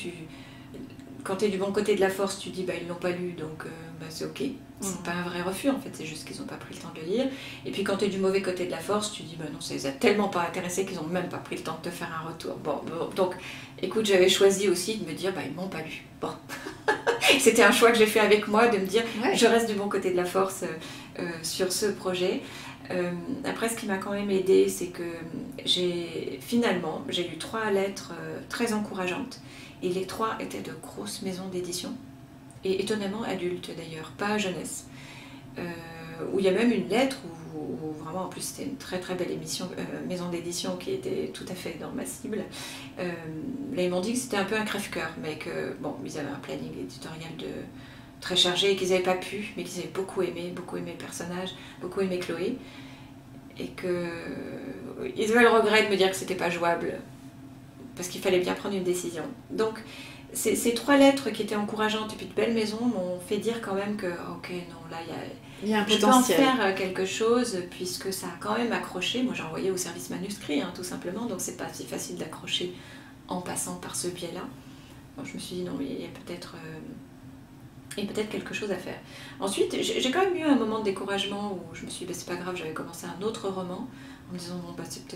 quand tu es du bon côté de la force, tu dis bah ils l'ont pas lu, donc c'est ok. C'est pas un vrai refus en fait, c'est juste qu'ils n'ont pas pris le temps de le lire. Et puis quand tu es du mauvais côté de la force, tu dis bah non, ça les a tellement pas intéressés qu'ils n'ont même pas pris le temps de te faire un retour. Bon, donc écoute, j'avais choisi aussi de me dire bah ils m'ont pas lu. Bon, c'était un choix que j'ai fait avec moi de me dire je reste du bon côté de la force sur ce projet. Après, ce qui m'a quand même aidée, c'est que j'ai lu 3 lettres très encourageantes. Et les 3 étaient de grosses maisons d'édition, et étonnamment adultes d'ailleurs, pas jeunesse. Où il y a même une lettre où vraiment, en plus c'était une très très belle maison d'édition qui était tout à fait dans ma cible. Là ils m'ont dit que c'était un peu un crève-cœur, mais que bon, ils avaient un planning éditorial très chargé et qu'ils n'avaient pas pu, mais qu'ils avaient beaucoup aimé le personnage, beaucoup aimé Chloé. Et qu'ils avaient le regret de me dire que c'était pas jouable, parce qu'il fallait bien prendre une décision. Donc ces 3 lettres qui étaient encourageantes et puis de belles maisons m'ont fait dire quand même que ok, non, là il y a un potentiel. Je peux en faire quelque chose, puisque ça a quand même accroché. Moi j'ai envoyé au service manuscrit tout simplement, donc c'est pas si facile d'accrocher en passant par ce biais là. Bon, je me suis dit non, il y a peut-être quelque chose à faire. Ensuite j'ai quand même eu un moment de découragement où je me suis dit c'est pas grave, j'avais commencé un autre roman en me disant bon c'est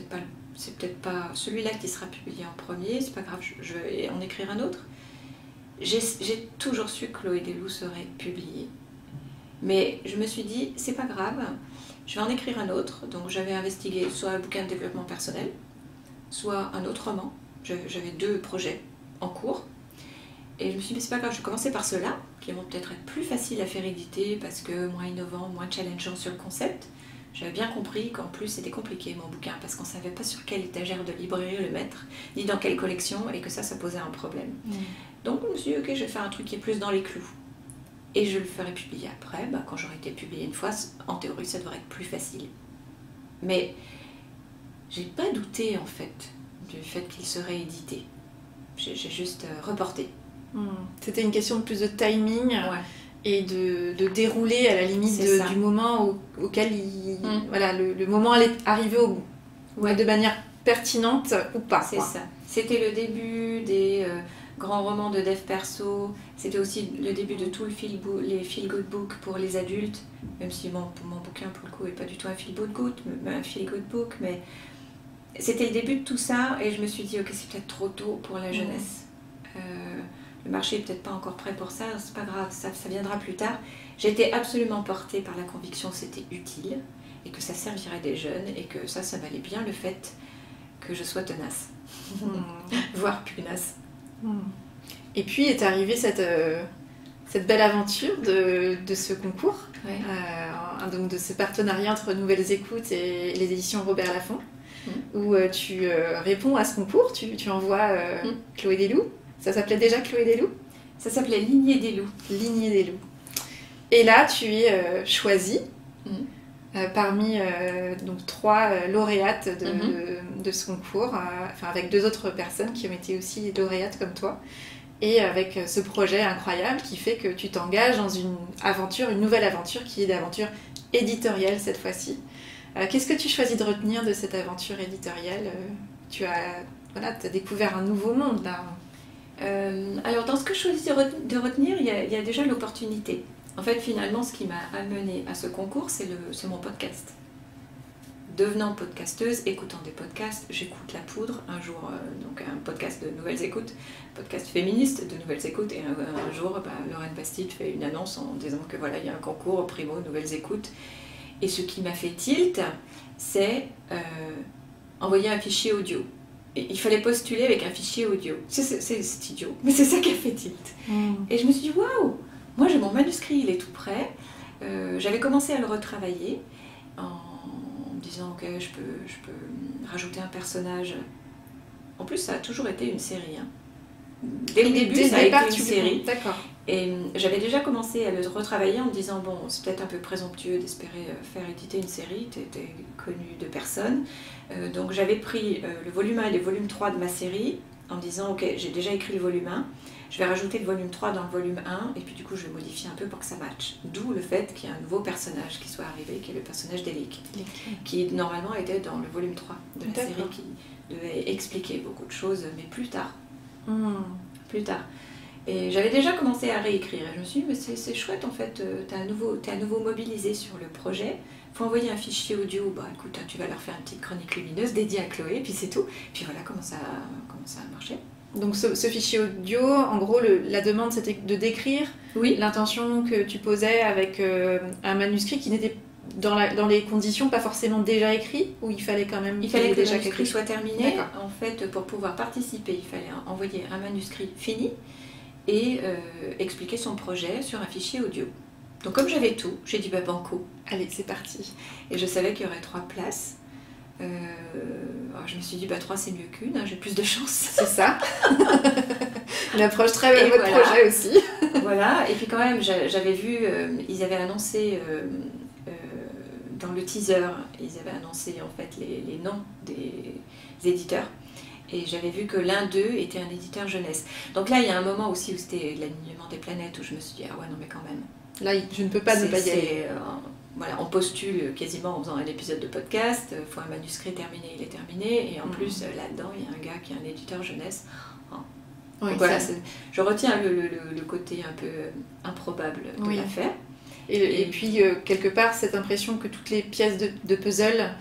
peut-être pas celui-là qui sera publié en premier, c'est pas grave, je vais en écrire un autre. J'ai toujours su que Chloé des Loups serait publiée, mais je me suis dit c'est pas grave, je vais en écrire un autre. Donc j'avais investigué soit un bouquin de développement personnel, soit un autre roman. J'avais 2 projets en cours, et je me suis dit c'est pas grave, je vais commencer par ceux-là qui vont peut-être être plus faciles à faire éditer parce que moins innovants, moins challengeants sur le concept. J'avais bien compris qu'en plus c'était compliqué mon bouquin, parce qu'on ne savait pas sur quelle étagère de librairie le mettre, ni dans quelle collection, et que ça posait un problème. Donc je me suis dit ok, je vais faire un truc qui est plus dans les clous. Et je le ferai publier après, quand j'aurai été publié une fois, en théorie ça devrait être plus facile. Mais j'ai pas douté en fait du fait qu'il serait édité. J'ai juste reporté. C'était une question de plus de timing. Ouais. Et de dérouler à la limite du moment auquel voilà, le moment allait arriver au bout. Ouais. De manière pertinente ou pas. C'est ça. C'était le début des grands romans de dev perso. C'était aussi le début de tout les feel good book pour les adultes. Même si mon bouquin, pour le coup, n'est pas du tout un feel good book. Mais c'était le début de tout ça. Et je me suis dit, ok, c'est peut-être trop tôt pour la jeunesse. Le marché n'est peut-être pas encore prêt pour ça, c'est pas grave, ça viendra plus tard. J'étais absolument portée par la conviction que c'était utile et que ça servirait des jeunes et que ça valait bien le fait que je sois tenace, voire pugnace. Et puis est arrivée cette belle aventure de ce concours, donc de ce partenariat entre Nouvelles Écoutes et les éditions Robert Laffont, où tu réponds à ce concours, tu envoies Chloé des Loups. Ça s'appelait déjà Chloé des Loups ? Ça s'appelait Lignée des Loups. Lignée des Loups. Et là, tu es choisie parmi donc 3 lauréates de ce concours, avec 2 autres personnes qui ont été aussi lauréates comme toi, et avec ce projet incroyable qui fait que tu t'engages dans une nouvelle aventure qui est d'aventure éditoriale cette fois-ci. Qu'est-ce que tu choisis de retenir de cette aventure éditoriale ? Tu as découvert un nouveau monde là. Alors dans ce que je choisis de retenir, il y a déjà l'opportunité. En fait, finalement, ce qui m'a amenée à ce concours, c'est mon podcast. Devenant podcasteuse, écoutant des podcasts, j'écoute La Poudre, un jour, donc un podcast de Nouvelles Écoutes, podcast féministe de Nouvelles Écoutes, et un jour, Lorraine Bastide fait une annonce en disant que voilà, il y a un concours primo Nouvelles Écoutes. Et ce qui m'a fait tilt, c'est envoyer un fichier audio. Et il fallait postuler avec un fichier audio. C'est idiot, mais c'est ça qui a fait tilt. Et je me suis dit, waouh, moi j'ai mon manuscrit, il est tout prêt. J'avais commencé à le retravailler en me disant, ok, je peux rajouter un personnage. En plus, ça a toujours été une série. Dès le début, ça a été une série. D'accord. Et j'avais déjà commencé à le retravailler en me disant, bon, c'est peut-être un peu présomptueux d'espérer faire éditer une série, t'es connue de personne. Donc j'avais pris le volume 1 et le volume 3 de ma série en me disant, ok, j'ai déjà écrit le volume 1, je vais rajouter le volume 3 dans le volume 1, et puis du coup je vais modifier un peu pour que ça matche. D'où le fait qu'il y ait un nouveau personnage qui soit arrivé, qui est le personnage d'Elic, qui normalement était dans le volume 3 de la série, qui devait expliquer beaucoup de choses, mais plus tard. Plus tard. Et j'avais déjà commencé à réécrire, et je me suis dit, mais c'est chouette en fait, t'es à nouveau mobilisé sur le projet, faut envoyer un fichier audio, écoute, tu vas leur faire une petite chronique lumineuse dédiée à Chloé, et puis c'est tout. Puis voilà comment ça a marché. Donc ce fichier audio, en gros, la demande c'était de décrire l'intention que tu posais avec un manuscrit qui n'était dans les conditions pas forcément déjà écrit, ou il fallait quand même... Il fallait que le manuscrit soit terminé. En fait, pour pouvoir participer, il fallait envoyer un manuscrit fini et expliquer son projet sur un fichier audio. Donc comme j'avais tout, j'ai dit banco. Allez, c'est parti. Et je savais qu'il y aurait 3 places. Alors je me suis dit 3 c'est mieux qu'une, j'ai plus de chance. C'est ça. Une approche très belle de votre projet aussi. Voilà, et puis quand même j'avais vu, ils avaient annoncé dans le teaser, ils avaient annoncé en fait les noms des éditeurs. Et j'avais vu que l'un d'eux était un éditeur jeunesse. Donc là, il y a un moment aussi où c'était l'alignement des planètes, où je me suis dit, ah ouais, non mais quand même. Là, je ne peux pas ne pas y aller. Voilà, on postule quasiment en faisant un épisode de podcast, il faut un manuscrit terminé, il est terminé, et en plus, là-dedans, il y a un gars qui est un éditeur jeunesse. Oui, voilà, je retiens le côté un peu improbable de l'affaire. Et puis, quelque part, cette impression que toutes les pièces de puzzle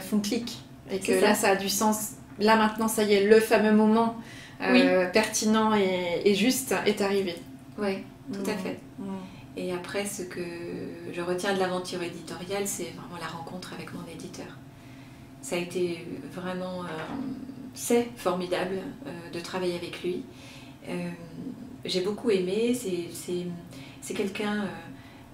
font clic, et que là, ça a du sens. Là, maintenant, ça y est, le fameux moment pertinent et juste est arrivé. Oui, tout à fait. Et après, ce que je retiens de l'aventure éditoriale, c'est vraiment la rencontre avec mon éditeur. Ça a été vraiment... c'est formidable de travailler avec lui. J'ai beaucoup aimé. C'est quelqu'un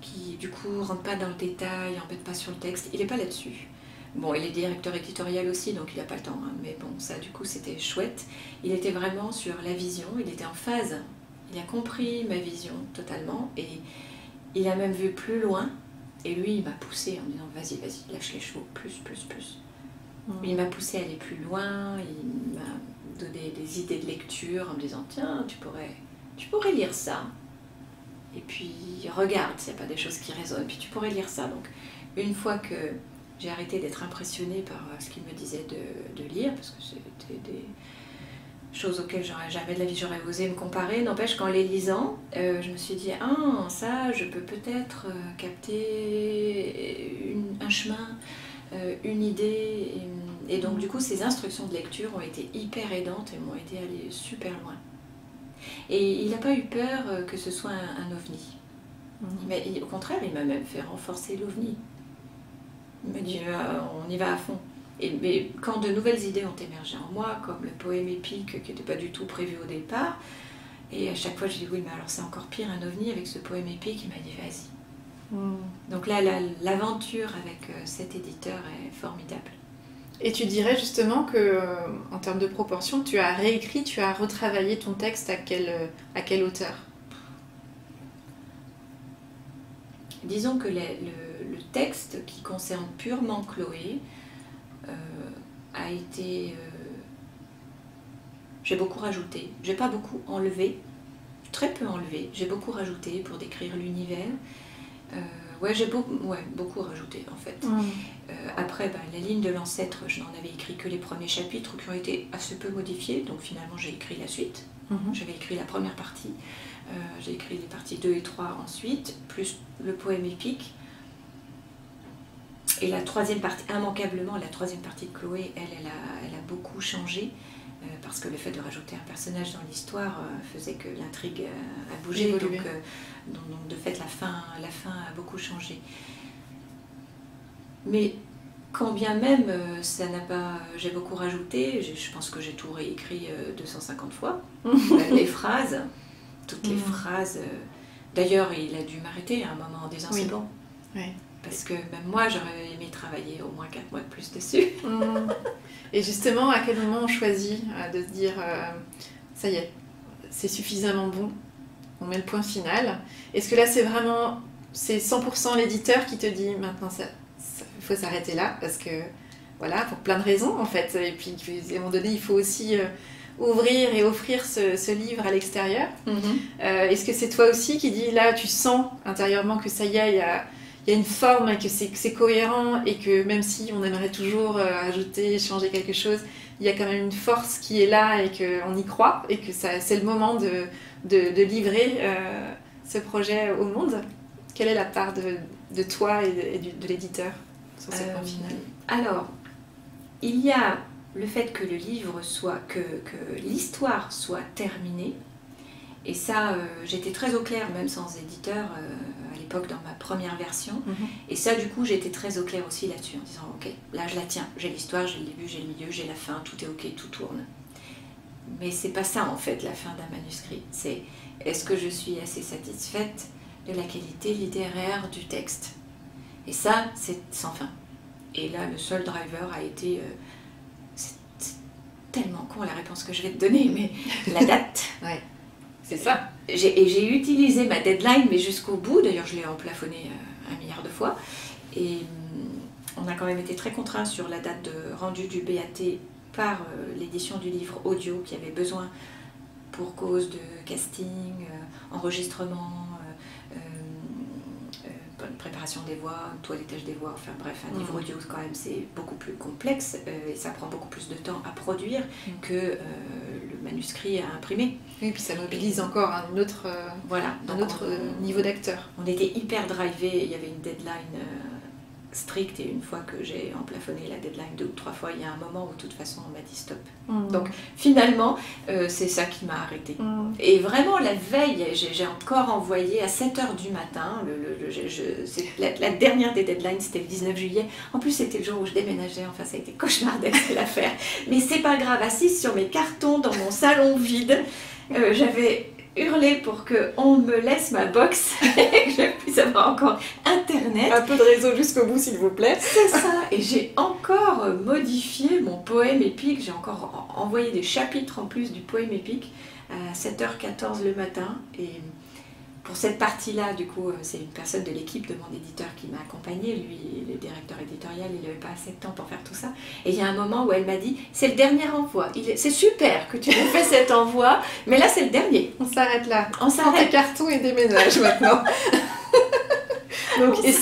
qui, du coup, ne rentre pas dans le détail, n'embête pas sur le texte. Il n'est pas là-dessus. Bon, il est directeur éditorial aussi, donc il n'a pas le temps. Mais bon, ça, du coup, c'était chouette. Il était vraiment sur la vision. Il était en phase. Il a compris ma vision totalement. Et il a même vu plus loin, et lui il m'a poussé en me disant vas-y, lâche les chevaux, plus. Il m'a poussé à aller plus loin, il m'a donné des idées de lecture en me disant tiens, tu pourrais lire ça. Et puis regarde s'il n'y a pas des choses qui résonnent, puis tu pourrais lire ça. Donc une fois que j'ai arrêté d'être impressionnée par ce qu'il me disait de lire, parce que c'était des choses auxquelles jamais de la vie j'aurais osé me comparer, n'empêche qu'en les lisant, je me suis dit ah ça je peux peut-être capter un chemin, une idée, et donc du coup ces instructions de lecture ont été hyper aidantes et m'ont aidé à aller super loin. Et il n'a pas eu peur que ce soit un ovni. Mais au contraire, il m'a même fait renforcer l'ovni. Il m'a dit on y va à fond. Mais quand de nouvelles idées ont émergé en moi, comme le poème épique qui n'était pas du tout prévu au départ, et à chaque fois je dis oui, mais alors c'est encore pire un ovni avec ce poème épique, il m'a dit vas-y. Donc là, l'aventure avec cet éditeur est formidable. Et tu dirais justement que, en termes de proportion, tu as réécrit, tu as retravaillé ton texte à quelle hauteur? Disons que le texte qui concerne purement Chloé a été... j'ai beaucoup rajouté. J'ai pas beaucoup enlevé, très peu enlevé. J'ai beaucoup rajouté pour décrire l'univers. J'ai beaucoup rajouté en fait. Après, la ligne de l'ancêtre, je n'en avais écrit que les premiers chapitres qui ont été assez peu modifiés, donc finalement j'ai écrit la suite. J'avais écrit la première partie, j'ai écrit les parties 2 et 3 ensuite, plus le poème épique. Et la troisième partie, immanquablement, la troisième partie de Chloé, elle a beaucoup changé, parce que le fait de rajouter un personnage dans l'histoire faisait que l'intrigue a bougé, donc de fait la fin a beaucoup changé. Mais quand bien même ça n'a pas, j'ai beaucoup rajouté, je pense que j'ai tout réécrit 250 fois, les phrases, toutes les phrases. D'ailleurs, il a dû m'arrêter à un moment en disant c'est bon. Oui. Parce que même moi, j'aurais aimé travailler au moins 4 mois de plus dessus. Et justement, à quel moment on choisit de se dire ça y est, c'est suffisamment bon, on met le point final? Est-ce que là, c'est 100% l'éditeur qui te dit maintenant il faut s'arrêter là, parce que voilà, pour plein de raisons en fait. Et puis à un moment donné, il faut aussi ouvrir et offrir ce livre à l'extérieur. Est-ce que c'est toi aussi qui dis là, tu sens intérieurement que ça y est, il y a une forme et que c'est cohérent, et que même si on aimerait toujours ajouter, changer quelque chose, il y a quand même une force qui est là et qu'on y croit, et que c'est le moment de livrer ce projet au monde? Quelle est la part de toi et de l'éditeur sur ce point final? Alors, il y a le fait que le livre que l'histoire soit terminée. Et ça, j'étais très au clair, même sans éditeur, à l'époque dans ma première version. Et ça, du coup, j'étais très au clair aussi là-dessus, en disant, ok, là je la tiens, j'ai l'histoire, j'ai le début, j'ai le milieu, j'ai la fin, tout est ok, tout tourne. Mais c'est pas ça, en fait, la fin d'un manuscrit. C'est, est-ce que je suis assez satisfaite de la qualité littéraire du texte? Et ça, c'est sans fin. Et là, le seul driver a été... c'est tellement con la réponse que je vais te donner, mais la date. Ouais. C'est ça. J'ai utilisé ma deadline, mais jusqu'au bout. D'ailleurs, je l'ai emplafonnée 1 milliard de fois. Et on a quand même été très contraints sur la date de rendu du BAT par l'édition du livre audio qui avait besoin, pour cause de casting, enregistrement, préparation des voix, toilettage des voix, enfin bref, un livre audio quand même c'est beaucoup plus complexe et ça prend beaucoup plus de temps à produire que le manuscrit à imprimer. Oui, puis ça mobilise encore un autre, niveau d'acteur. On était hyper drivés, il y avait une deadline stricte, et une fois que j'ai emplafonné la deadline 2 ou 3 fois, il y a un moment où de toute façon on m'a dit stop. Donc finalement, c'est ça qui m'a arrêtée. Et vraiment la veille, j'ai encore envoyé à 7h du matin, la dernière des deadlines, c'était le 19 juillet. En plus c'était le jour où je déménageais, enfin ça a été cauchemardesque l'affaire. Mais c'est pas grave, assise sur mes cartons dans mon salon vide, j'avais hurlé pour qu'on me laisse ma box et que je puisse avoir encore internet. Un peu de réseau jusqu'au bout s'il vous plaît. C'est ça, et j'ai encore modifié mon poème épique, j'ai encore envoyé des chapitres en plus du poème épique à 7h14 le matin, et pour cette partie-là, du coup, c'est une personne de l'équipe de mon éditeur qui m'a accompagnée. Lui, le directeur éditorial, il n'avait pas assez de temps pour faire tout ça. Et il y a un moment où elle m'a dit, c'est le dernier envoi. C'est super que tu aies fait cet envoi, mais là, c'est le dernier. On s'arrête là. On s'arrête. Des cartons et déménage maintenant. Donc, et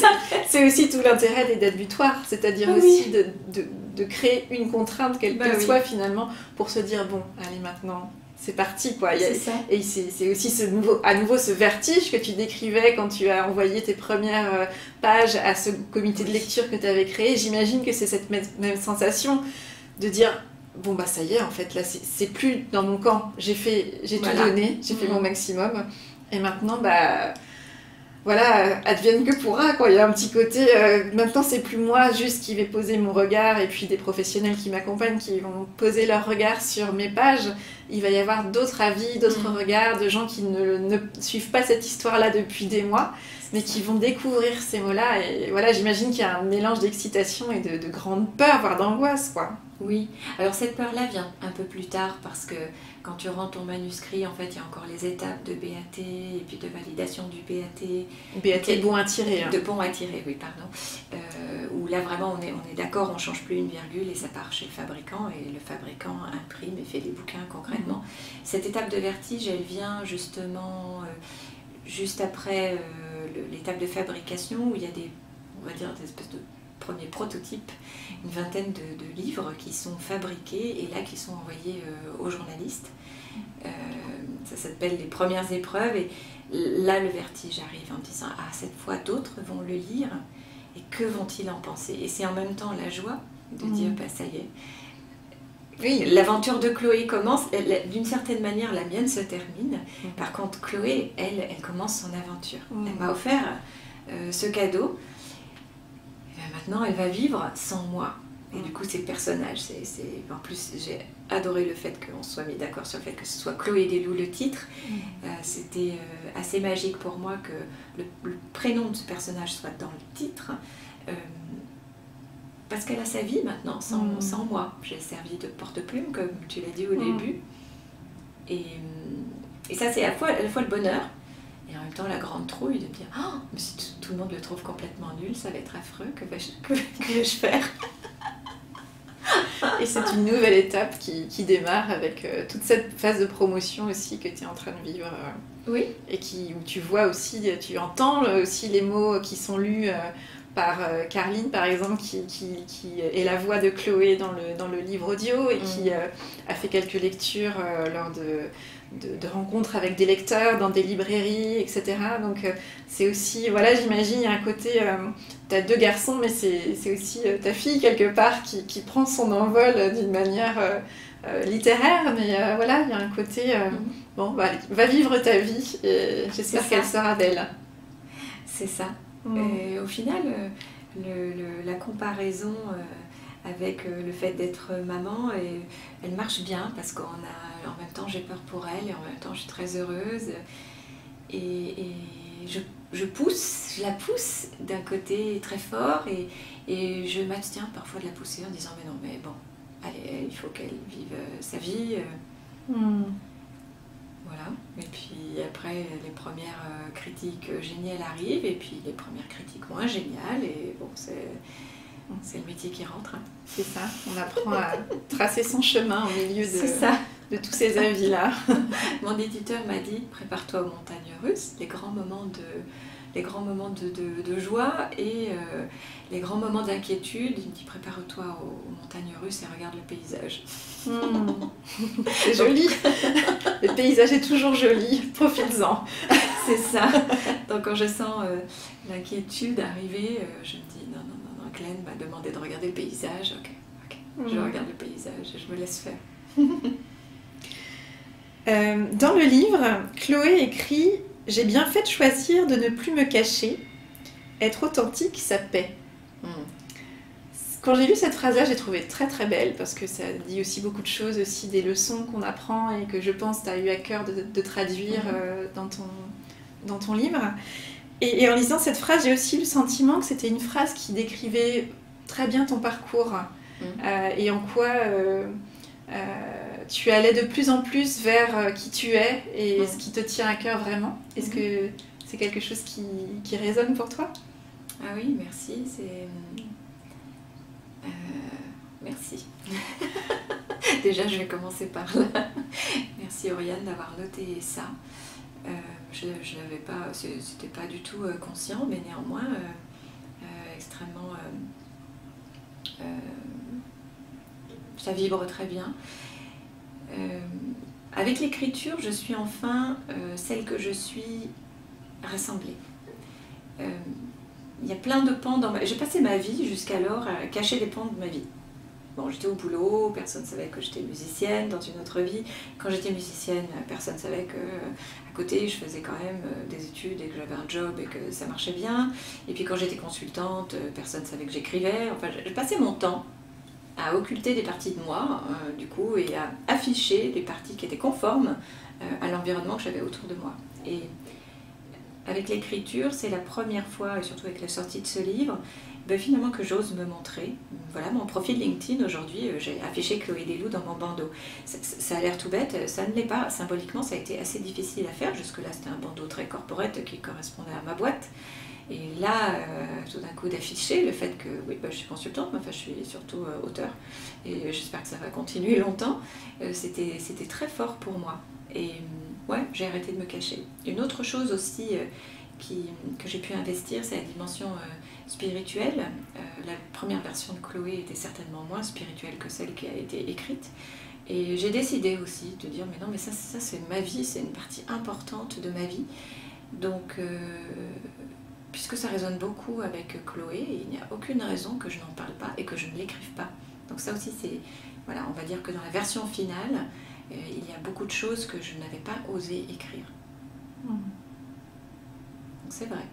c'est aussi tout l'intérêt des dates butoirs, c'est-à-dire aussi de créer une contrainte, quelle qu'elle soit finalement, pour se dire, bon, allez maintenant... C'est parti, quoi. Et c'est aussi à nouveau ce vertige que tu décrivais quand tu as envoyé tes premières pages à ce comité de lecture que tu avais créé. J'imagine que c'est cette même sensation de dire, bon bah ça y est, en fait, là c'est plus dans mon camp. J'ai tout donné, j'ai fait mon maximum. Et maintenant, bah... Voilà, advienne que pourra, quoi. Il y a un petit côté, maintenant c'est plus moi juste qui vais poser mon regard et puis des professionnels qui m'accompagnent qui vont poser leur regard sur mes pages. Il va y avoir d'autres avis, d'autres regards, de gens qui ne suivent pas cette histoire-là depuis des mois, mais qui vont découvrir ces mots-là. Et voilà, j'imagine qu'il y a un mélange d'excitation et de grande peur, voire d'angoisse, quoi. Oui, alors cette peur-là vient un peu plus tard parce que quand tu rends ton manuscrit, en fait, il y a encore les étapes de BAT et puis de validation du BAT. BAT, bon à tirer. Hein. De bon à tirer, oui, pardon. Où là, vraiment, on est d'accord, on ne change plus une virgule et ça part chez le fabricant et le fabricant imprime et fait des bouquins concrètement. Cette étape de vertige, elle vient justement juste après l'étape de fabrication où il y a on va dire, des espèces de premiers prototypes, une vingtaine de livres qui sont fabriqués et là qui sont envoyés aux journalistes. Ça s'appelle les premières épreuves et là le vertige arrive en disant ah cette fois d'autres vont le lire et que vont-ils en penser, et c'est en même temps la joie de dire bah ça y est. Oui, l'aventure de Chloé commence, d'une certaine manière la mienne se termine. Par contre Chloé, elle commence son aventure. Elle m'a offert ce cadeau. Maintenant, elle va vivre sans moi. Et du coup, ces personnages, en plus, j'ai adoré le fait qu'on soit mis d'accord sur le fait que ce soit Chloé Desloups le titre. C'était assez magique pour moi que le prénom de ce personnage soit dans le titre. Parce qu'elle a sa vie maintenant, sans moi. J'ai servi de porte-plume, comme tu l'as dit au début. Et ça, c'est à la fois le bonheur, et en même temps la grande trouille de dire oh, mais si tout le monde le trouve complètement nul, ça va être affreux, que vais-je faire? Et c'est une nouvelle étape qui démarre avec toute cette phase de promotion aussi que tu es en train de vivre. Oui. Et où tu vois aussi, tu entends aussi les mots qui sont lus par Carline par exemple, qui est la voix de Chloé dans le livre audio et qui a fait quelques lectures lors de rencontres avec des lecteurs dans des librairies, etc. Donc c'est aussi, voilà, j'imagine, il y a un côté, t'as deux garçons, mais c'est aussi ta fille quelque part qui prend son envol d'une manière littéraire, mais voilà, il y a un côté, bon, va vivre ta vie, et j'espère qu'elle sera belle. C'est ça. Et au final, la comparaison avec le fait d'être maman, elle marche bien parce qu'en même temps j'ai peur pour elle et en même temps je suis très heureuse et je la pousse d'un côté très fort et je m'abstiens parfois de la pousser en disant mais non mais bon allez, il faut qu'elle vive sa vie. Voilà, et puis après les premières critiques géniales arrivent et puis les premières critiques moins géniales et bon c'est le métier qui rentre. Hein. C'est ça, on apprend à tracer son chemin au milieu de tous ces avis-là. Mon éditeur m'a dit prépare-toi aux montagnes russes, les grands moments de joie et les grands moments d'inquiétude. Il me dit prépare-toi aux montagnes russes et regarde le paysage. C'est joli. Le paysage est toujours joli, profites-en. C'est ça. Donc quand je sens l'inquiétude arriver, je me dis non, Glenn m'a demandé de regarder le paysage. Ok, je regarde le paysage et je me laisse faire. Dans le livre, Chloé écrit « J'ai bien fait de choisir de ne plus me cacher. Être authentique, ça paie. » Quand j'ai lu cette phrase-là, j'ai trouvé très très belle parce que ça dit aussi beaucoup de choses, aussi des leçons qu'on apprend et que je pense que tu as eu à cœur de traduire dans ton livre. Et en lisant cette phrase, j'ai aussi eu le sentiment que c'était une phrase qui décrivait très bien ton parcours et en quoi tu allais de plus en plus vers qui tu es et ce qui te tient à cœur vraiment. Est-ce que C'est quelque chose qui résonne pour toi? Ah oui, merci. Merci. Déjà, je vais commencer par là. Merci Oriane d'avoir noté ça. Je n'avais pas, c'était pas du tout conscient, mais néanmoins extrêmement. Ça vibre très bien. Avec l'écriture, je suis enfin celle que je suis rassemblée. Il y a plein de pans dans ma vie. J'ai passé ma vie jusqu'alors à cacher des pans de ma vie. Bon, j'étais au boulot, personne ne savait que j'étais musicienne dans une autre vie. Quand j'étais musicienne, personne ne savait qu'à côté, je faisais quand même des études et que j'avais un job et que ça marchait bien. Et puis quand j'étais consultante, personne ne savait que j'écrivais. Enfin, j'ai passé mon temps à occulter des parties de moi, du coup, et à afficher des parties qui étaient conformes à l'environnement que j'avais autour de moi. Et avec l'écriture, c'est la première fois, et surtout avec la sortie de ce livre, finalement que j'ose me montrer. Voilà, mon profil LinkedIn aujourd'hui, j'ai affiché Chloé Desloups dans mon bandeau. Ça a l'air tout bête, ça ne l'est pas. Symboliquement, ça a été assez difficile à faire. Jusque-là, c'était un bandeau très corporate qui correspondait à ma boîte. Et là, tout d'un coup, d'afficher le fait que oui, je suis consultante, mais enfin, je suis surtout auteure. Et j'espère que ça va continuer longtemps. C'était très fort pour moi. Et ouais, j'ai arrêté de me cacher. Une autre chose aussi que j'ai pu investir, c'est la dimension spirituelle. La première version de Chloé était certainement moins spirituelle que celle qui a été écrite. Et j'ai décidé aussi de dire, mais non, mais ça c'est ma vie, c'est une partie importante de ma vie. Donc, puisque ça résonne beaucoup avec Chloé, il n'y a aucune raison que je n'en parle pas et que je ne l'écrive pas. Donc ça aussi, c'est, voilà, on va dire que dans la version finale, il y a beaucoup de choses que je n'avais pas osé écrire. Donc c'est vrai.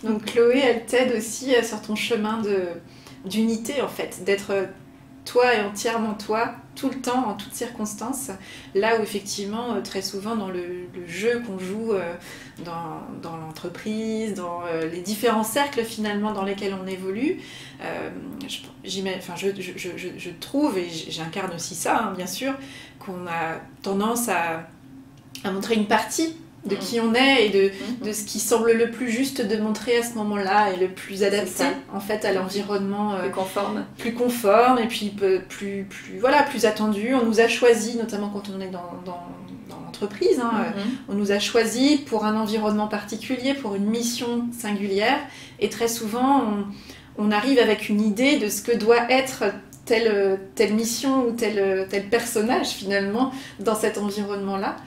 Donc Chloé, elle t'aide aussi sur ton chemin d'unité en fait, d'être toi et entièrement toi, tout le temps, en toutes circonstances. Là où effectivement, très souvent dans le jeu qu'on joue dans l'entreprise, dans les différents cercles finalement dans lesquels on évolue, je trouve, et j'incarne aussi ça, hein, bien sûr, qu'on a tendance à montrer une partie de qui on est et de ce qui semble le plus juste de montrer à ce moment-là et le plus adapté en fait à l'environnement plus conforme et puis plus attendu. On nous a choisi, notamment quand on est dans l'entreprise, hein, on nous a choisi pour un environnement particulier, pour une mission singulière, et très souvent on arrive avec une idée de ce que doit être telle mission ou tel personnage finalement dans cet environnement-là,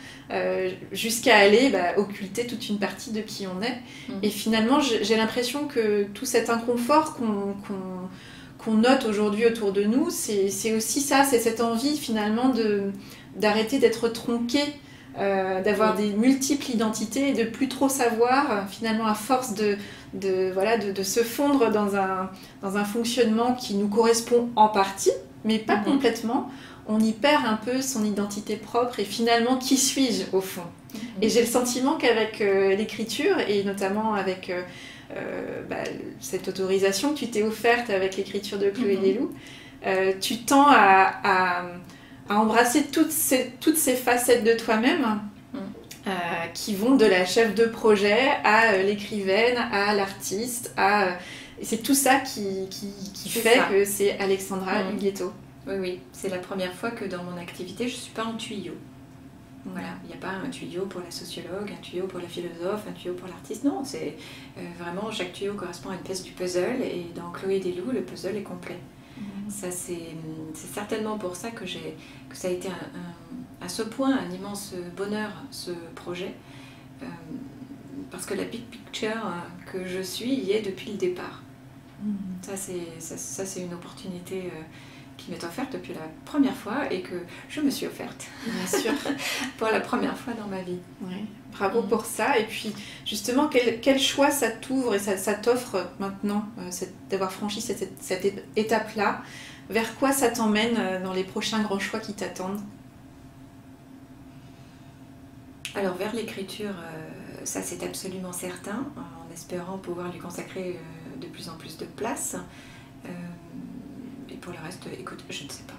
jusqu'à aller occulter toute une partie de qui on est. Et finalement, j'ai l'impression que tout cet inconfort qu'on note aujourd'hui autour de nous, c'est aussi ça, c'est cette envie finalement d'arrêter d'être tronqué, d'avoir des multiples identités et de plus trop savoir, finalement à force de se fondre dans un fonctionnement qui nous correspond en partie, mais pas complètement. On y perd un peu son identité propre et finalement, qui suis-je au fond? Et j'ai le sentiment qu'avec l'écriture, et notamment avec cette autorisation que tu t'es offerte avec l'écriture de Chloé Desloups, tu tends à embrasser toutes ces facettes de toi-même qui vont de la chef de projet à l'écrivaine, à l'artiste, et c'est tout ça qui fait que c'est Alexandra Huguetto. Oui, c'est la première fois que dans mon activité, je ne suis pas en tuyau. Voilà, il n'y a pas un tuyau pour la sociologue, un tuyau pour la philosophe, un tuyau pour l'artiste. Non, c'est vraiment, chaque tuyau correspond à une pièce du puzzle, et dans Chloé Desloups, le puzzle est complet. Ça, c'est certainement pour ça que ça a été à ce point un immense bonheur, ce projet, parce que la big picture que je suis y est depuis le départ. Ça, c'est une opportunité qui m'est offerte depuis la première fois et que je me suis offerte. Bien sûr. Pour la première fois dans ma vie. Ouais. Bravo pour ça. Et puis, justement, quel choix ça t'ouvre et ça t'offre maintenant, d'avoir franchi cette étape-là? Vers quoi ça t'emmène dans les prochains grands choix qui t'attendent? Alors, vers l'écriture, ça c'est absolument certain, en espérant pouvoir lui consacrer de plus en plus de place. Et pour le reste, écoute, je ne sais pas.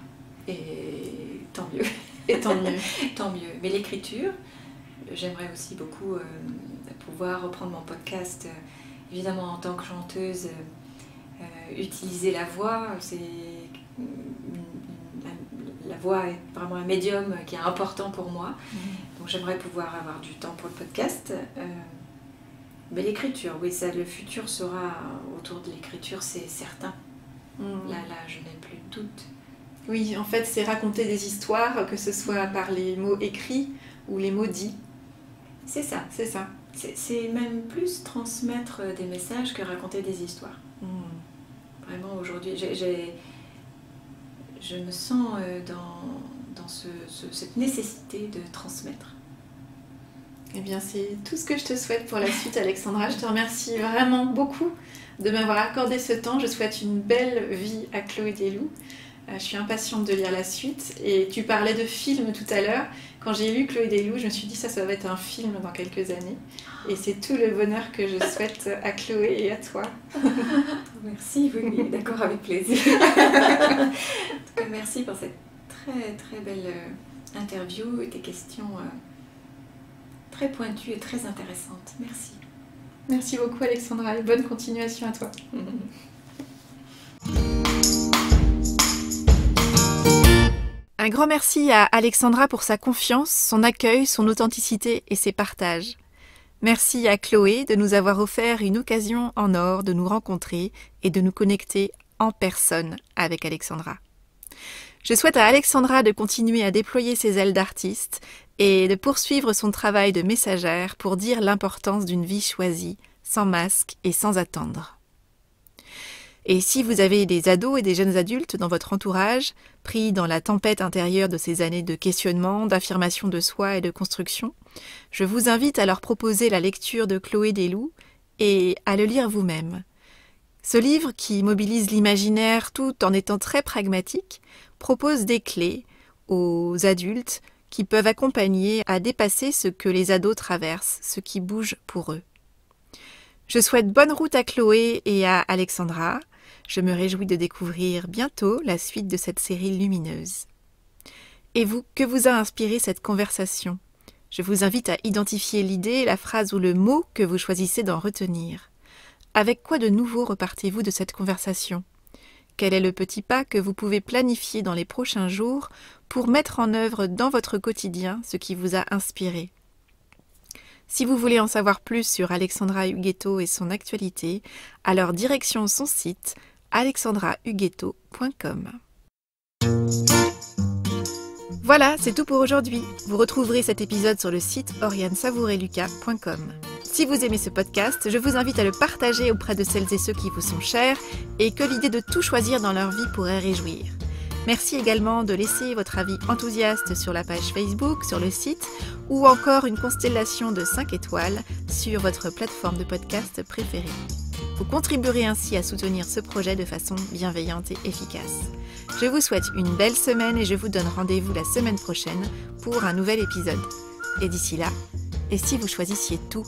Et tant mieux. Et tant mieux. Tant mieux. Mais l'écriture, j'aimerais aussi beaucoup pouvoir reprendre mon podcast, évidemment en tant que chanteuse, utiliser la voix. La voix est vraiment un médium qui est important pour moi. Donc j'aimerais pouvoir avoir du temps pour le podcast. Mais l'écriture, oui, ça, le futur sera autour de l'écriture, c'est certain. Là, je n'ai plus de doute. Oui, en fait, c'est raconter des histoires, que ce soit par les mots écrits ou les mots dits. C'est ça. C'est ça. C'est même plus transmettre des messages que raconter des histoires. Vraiment, aujourd'hui, je me sens dans cette nécessité de transmettre. Eh bien, c'est tout ce que je te souhaite pour la suite, Alexandra. Je te remercie vraiment beaucoup de m'avoir accordé ce temps. Je souhaite une belle vie à Chloé Desloups. Je suis impatiente de lire la suite. Et tu parlais de film tout à l'heure. Quand j'ai lu Chloé Desloups, je me suis dit ça va être un film dans quelques années. Et c'est tout le bonheur que je souhaite à Chloé et à toi. Merci, oui, d'accord, avec plaisir. En tout cas, merci pour cette très très belle interview et tes questions très pointues et très intéressantes. Merci. Merci beaucoup, Alexandra, et bonne continuation à toi. Un grand merci à Alexandra pour sa confiance, son accueil, son authenticité et ses partages. Merci à Chloé de nous avoir offert une occasion en or de nous rencontrer et de nous connecter en personne avec Alexandra. Je souhaite à Alexandra de continuer à déployer ses ailes d'artiste et de poursuivre son travail de messagère pour dire l'importance d'une vie choisie, sans masque et sans attendre. Et si vous avez des ados et des jeunes adultes dans votre entourage, pris dans la tempête intérieure de ces années de questionnement, d'affirmation de soi et de construction, je vous invite à leur proposer la lecture de Chloé Desloups et à le lire vous-même. Ce livre, qui mobilise l'imaginaire tout en étant très pragmatique, propose des clés aux adultes qui peuvent accompagner à dépasser ce que les ados traversent, ce qui bouge pour eux. Je souhaite bonne route à Chloé et à Alexandra. Je me réjouis de découvrir bientôt la suite de cette série lumineuse. Et vous, que vous a inspiré cette conversation ? Je vous invite à identifier l'idée, la phrase ou le mot que vous choisissez d'en retenir. Avec quoi de nouveau repartez-vous de cette conversation ? Quel est le petit pas que vous pouvez planifier dans les prochains jours pour mettre en œuvre dans votre quotidien ce qui vous a inspiré ? Si vous voulez en savoir plus sur Alexandra Huguetto et son actualité, alors direction son site alexandrahuguetto.com. Voilà, c'est tout pour aujourd'hui. Vous retrouverez cet épisode sur le site oriansavoureluca.com. Si vous aimez ce podcast, je vous invite à le partager auprès de celles et ceux qui vous sont chers et que l'idée de tout choisir dans leur vie pourrait réjouir. Merci également de laisser votre avis enthousiaste sur la page Facebook, sur le site ou encore une constellation de 5 étoiles sur votre plateforme de podcast préférée. Vous contribuerez ainsi à soutenir ce projet de façon bienveillante et efficace. Je vous souhaite une belle semaine et je vous donne rendez-vous la semaine prochaine pour un nouvel épisode. Et d'ici là, et si vous choisissiez tout ?